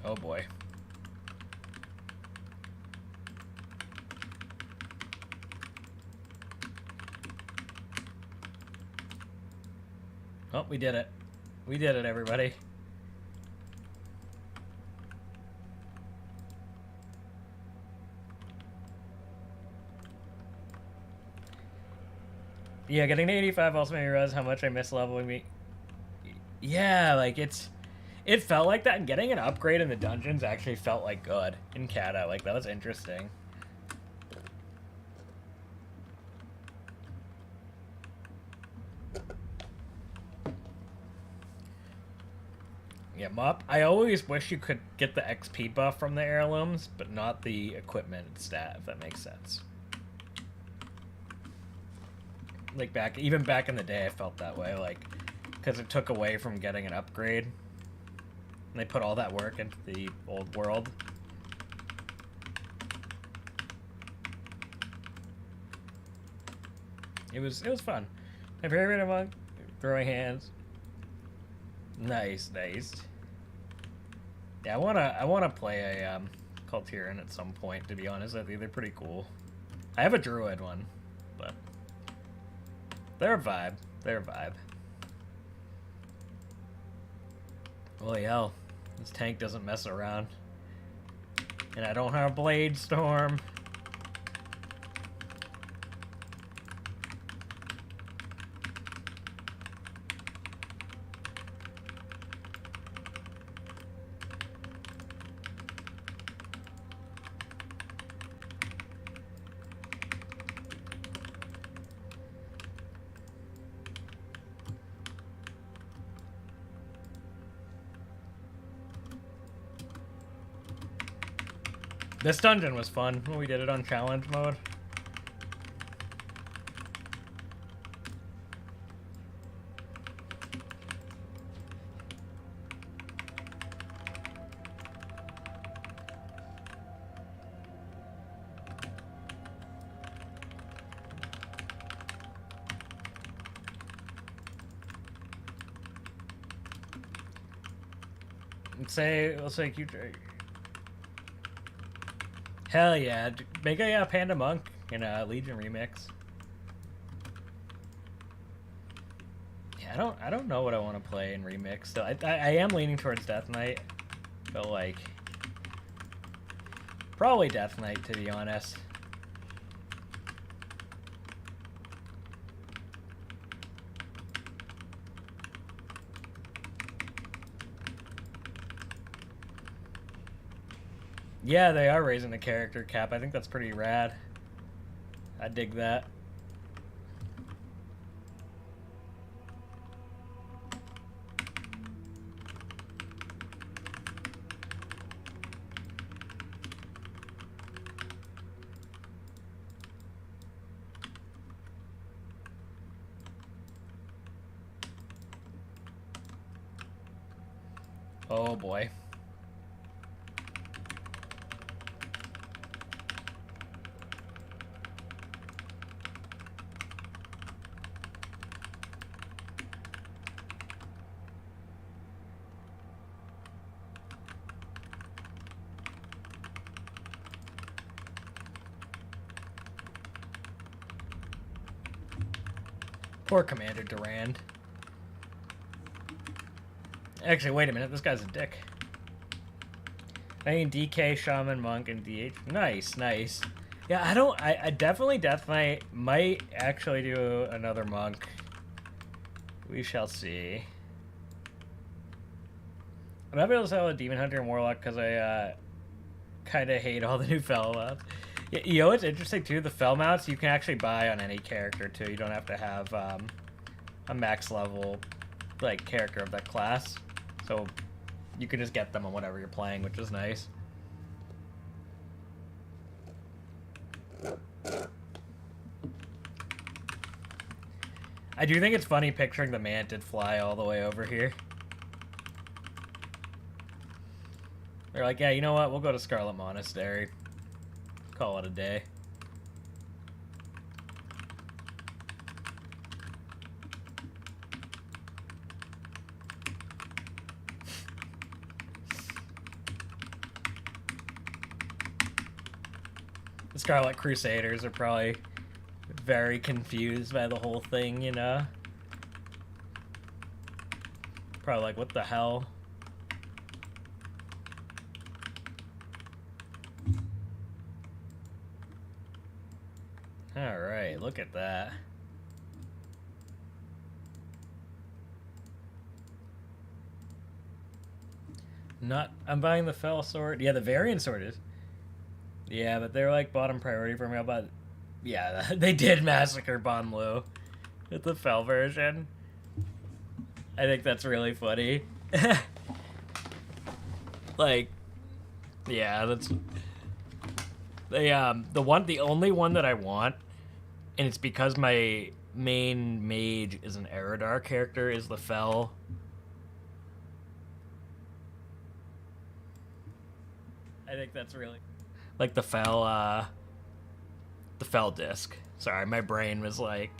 Oh boy. Oh, we did it. We did it, everybody. Yeah, getting to 85 also made me realize how much I miss leveling me. Yeah, like it felt like that, and getting an upgrade in the dungeons actually felt like good in Kata. Like that was interesting. Yeah, Mop. I always wish you could get the XP buff from the heirlooms, but not the equipment stat, if that makes sense. Like even back in the day, I felt that way, like, because it took away from getting an upgrade. And they put all that work into the old world. It was fun. My favorite among throwing hands. Nice. Yeah, I wanna play a Culturian at some point. To be honest, I think they're pretty cool. I have a Druid one, but they're a vibe. Holy hell, this tank doesn't mess around, and I don't have Blade Storm. This dungeon was fun when we did it on challenge mode. Let's say you. Hell yeah, make a Panda Monk in a Legion remix. Yeah, I don't know what I want to play in remix. So I am leaning towards Death Knight, but like probably Death Knight, to be honest. Yeah, they are raising the character cap. I think that's pretty rad. I dig that. Oh boy. Poor Commander Durand. Actually, wait a minute. This guy's a dick. I mean, DK, Shaman, Monk, and DH. Nice. Yeah, I definitely Death Knight might actually do another Monk. We shall see. I'm not able to sell a Demon Hunter and Warlock because I kind of hate all the new Fel mounts. You know what's interesting too? The Fel mounts you can actually buy on any character too. You don't have to have a max level like character of that class, so you can just get them on whatever you're playing, which is nice. I do think it's funny picturing the Mantid fly all the way over here. They're like, yeah, you know what? We'll go to Scarlet Monastery. Call it a day. The Scarlet Crusaders are probably very confused by the whole thing, you know? Probably like, what the hell? Alright, look at that. Not, I'm buying the Fell sword. Yeah, the variant sword is. Yeah, but they're like bottom priority for me. I'll buy. Yeah, they did massacre Bon Lu with the Fell version. I think that's really funny. Like, yeah, that's the only one that I want, and it's because my main mage is an Eridar character, is the Fell. I think that's really like the Fell disc. Sorry, my brain was like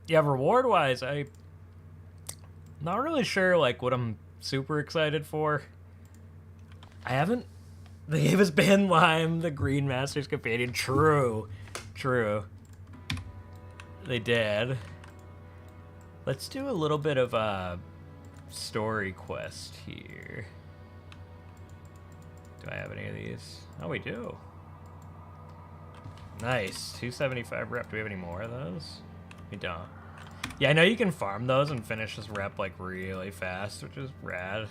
yeah, reward wise, I not really sure like what I'm super excited for. I haven't. They gave us Ben Lime, the Green Master's Companion. True. They did. Let's do a little bit of a story quest here. Do I have any of these? Oh, we do. Nice. 275 rep. Do we have any more of those? We don't. Yeah, I know you can farm those and finish this rep like really fast, which is rad.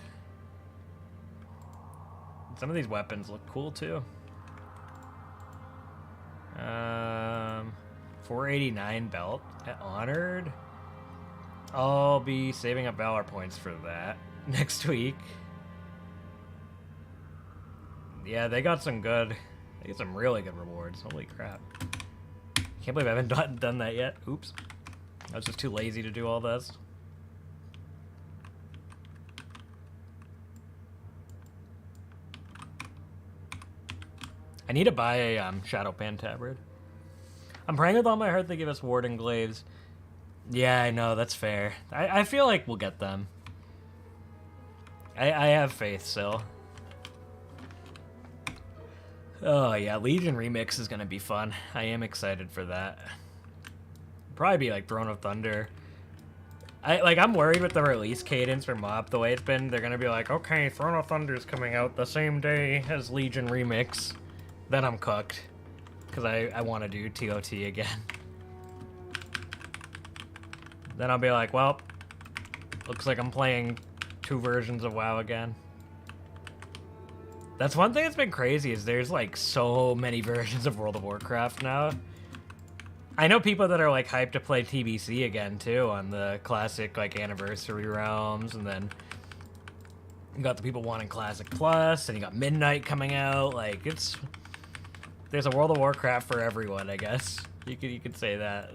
Some of these weapons look cool too. 489 belt at Honored. I'll be saving up Valor points for that next week. Yeah, they got some good. They get some really good rewards. Holy crap. Can't believe I haven't done that yet. Oops. I was just too lazy to do all this. I need to buy a Shadow Pan Tabard. I'm praying with all my heart they give us Warden Glaives. Yeah, I know, that's fair. I feel like we'll get them. I have faith still. Oh yeah, Legion Remix is gonna be fun. I am excited for that. Probably be like Throne of Thunder. I'm worried with the release cadence for MoP the way it's been. They're gonna be like, okay, Throne of Thunder is coming out the same day as Legion Remix. Then I'm cooked. Because I want to do TOT again. Then I'll be like, well, looks like I'm playing 2 versions of WoW again. That's one thing that's been crazy is there's like so many versions of World of Warcraft now. I know people that are like hyped to play TBC again too on the classic like anniversary realms, and then you got the people wanting Classic Plus, and you got Midnight coming out. Like there's a World of Warcraft for everyone, I guess. You could say that.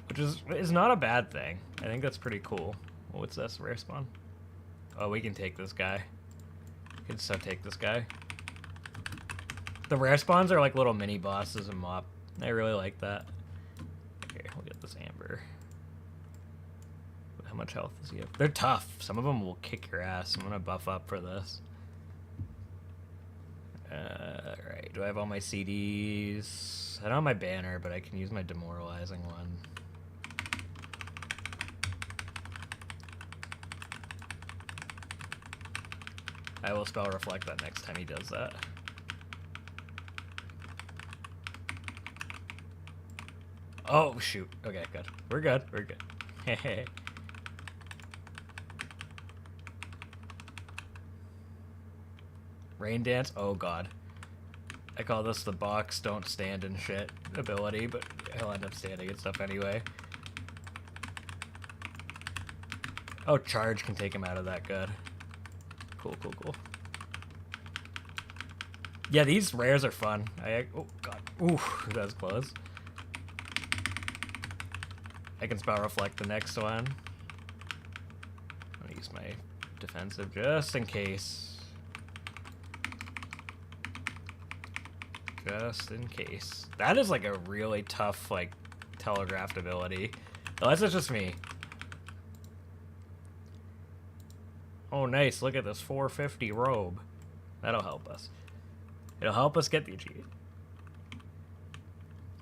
Which is not a bad thing. I think that's pretty cool. What's this? Rare spawn? Oh, we can take this guy. We can so take this guy. The rare spawns are like little mini bosses in MoP. I really like that. Okay, we'll get this Amber. How much health does he have? They're tough. Some of them will kick your ass. I'm gonna buff up for this. Alright, do I have all my CDs? I don't have my banner, but I can use my demoralizing one. I will spell reflect that next time he does that. Oh, shoot. Okay, good. We're good. We're good. Hey. Rain Dance? Oh, God. I call this the box don't stand and shit ability, but he'll end up standing and stuff anyway. Oh, Charge can take him out of that. Good. Cool. Yeah, these rares are fun. Oh, God. Ooh, that was close. I can spell reflect the next one. I'm gonna use my defensive just in case. Just in case. That is like a really tough, like, telegraphed ability. Unless it's just me. Oh, nice. Look at this 450 robe. That'll help us. It'll help us get the achievement.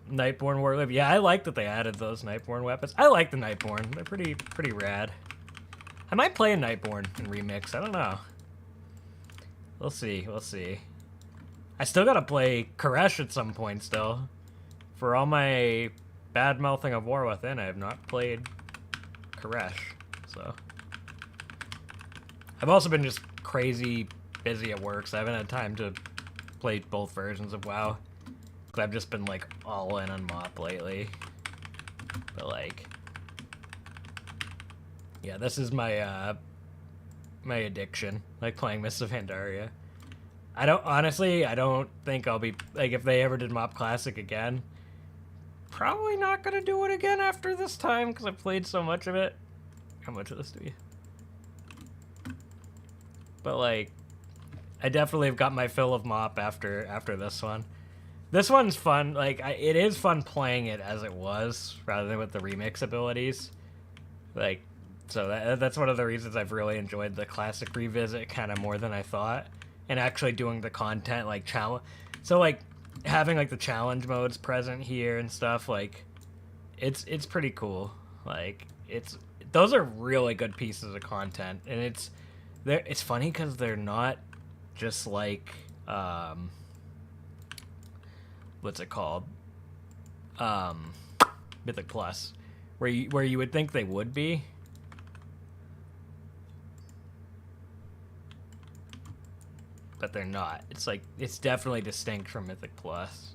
Nightborn Warlive. Yeah, I like that they added those Nightborn weapons. I like the Nightborn. They're pretty rad. I might play a Nightborn in Remix. I don't know. We'll see. I still gotta play Koresh at some point still. For all my bad mouthing of War Within, I have not played Koresh, so. I've also been just crazy busy at work, so I haven't had time to play both versions of WoW. Cause I've just been like all in on MoP lately. But like, yeah, this is my my addiction, like playing Mists of Pandaria. I don't think I'll be, like, if they ever did MoP Classic again, probably not gonna do it again after this time, because I've played so much of it. How much of this do you? But, like, I definitely have got my fill of MoP after this one. This one's fun. Like, it is fun playing it as it was, rather than with the remix abilities. Like, so that's one of the reasons I've really enjoyed the Classic Revisit kind of more than I thought. And actually doing the content, like, challenge. So, like, having, like, the challenge modes present here and stuff, like, it's pretty cool. Like, those are really good pieces of content. And it's funny because they're not just, like, what's it called? Mythic Plus. Where you would think they would be. But they're not. It's like, it's definitely distinct from Mythic Plus.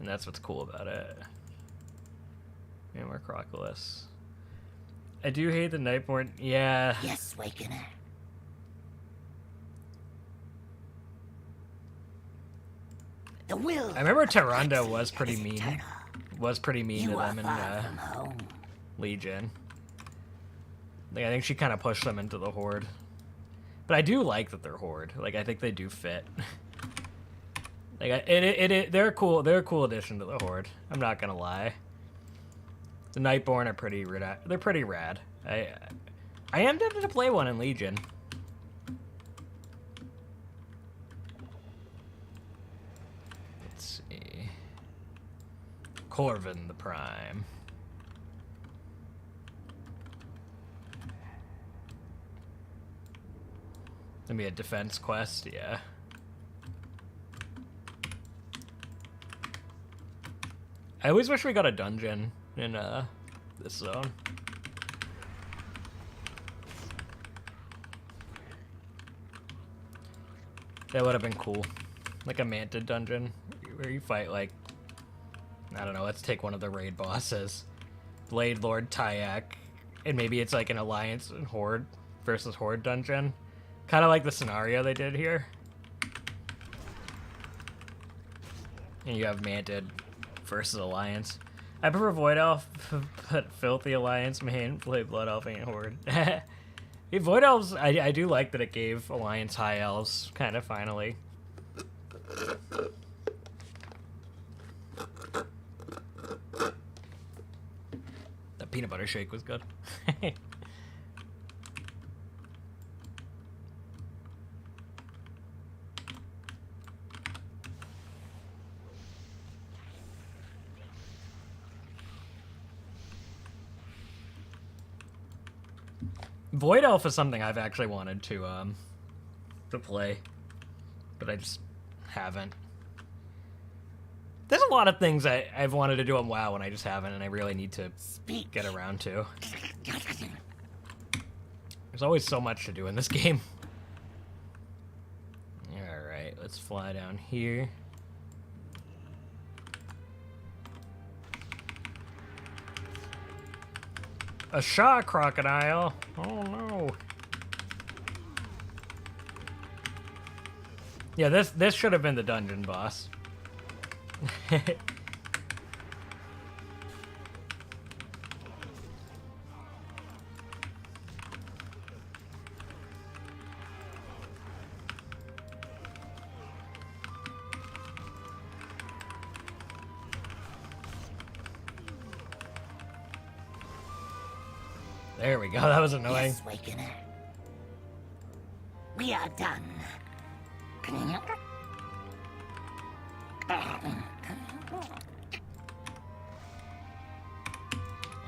And that's what's cool about it. And we're Crocolus. I do hate the Nightborn. Yeah. Yes, Wakener. The will. I remember of Tyrande Alexei was pretty is mean. eternal. Was pretty mean You to are them in far from home. Legion. Like, I think she kind of pushed them into the Horde. But I do like that they're Horde. Like, I think they do fit. Like, they're cool. They're a cool addition to the Horde. I'm not gonna lie. The Nightborn are pretty rad. They're pretty rad. I am tempted to play one in Legion. Let's see. Corvin the Prime. Gonna be a defense quest, yeah. I always wish we got a dungeon in this zone. That would have been cool. Like a Mantid dungeon where you fight, like, I don't know, let's take one of the raid bosses. Blade Lord Tyak. And maybe it's like an Alliance and Horde versus Horde dungeon. Kind of like the scenario they did here. And you have Mantid versus Alliance. I prefer Void Elf, but Filthy Alliance main, play Blood Elf and Horde. Void Elves, I do like that it gave Alliance High Elves, kind of finally. That peanut butter shake was good. Void Elf is something I've actually wanted to play, but I just haven't. There's a lot of things I've wanted to do on WoW and I just haven't, and I really need to get around to. There's always so much to do in this game. Alright, let's fly down here. A Shaw crocodile. Oh no. Yeah, this should have been the dungeon boss. There we go. That was annoying. Yes, Wakener. We are done.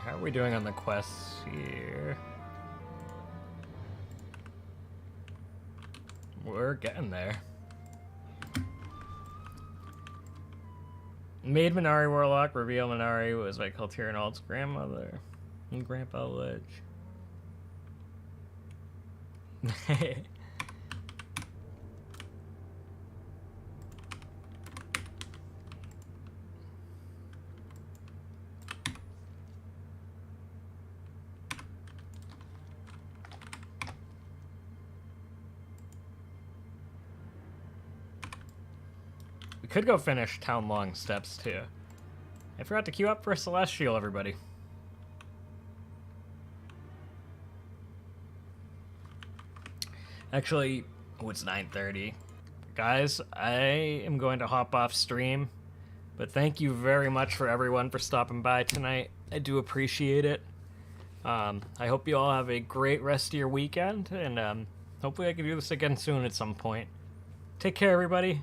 How are we doing on the quests here? We're getting there. Made Minari Warlock, reveal Minari was by Kultir and Alt's grandmother and Grandpa Lich. We could go finish Town Long Steps too. I forgot to queue up for Celestial, everybody. Actually, oh, it's 9:30. Guys, I am going to hop off stream, but thank you very much for everyone for stopping by tonight. I do appreciate it. I hope you all have a great rest of your weekend, and hopefully I can do this again soon at some point. Take care, everybody.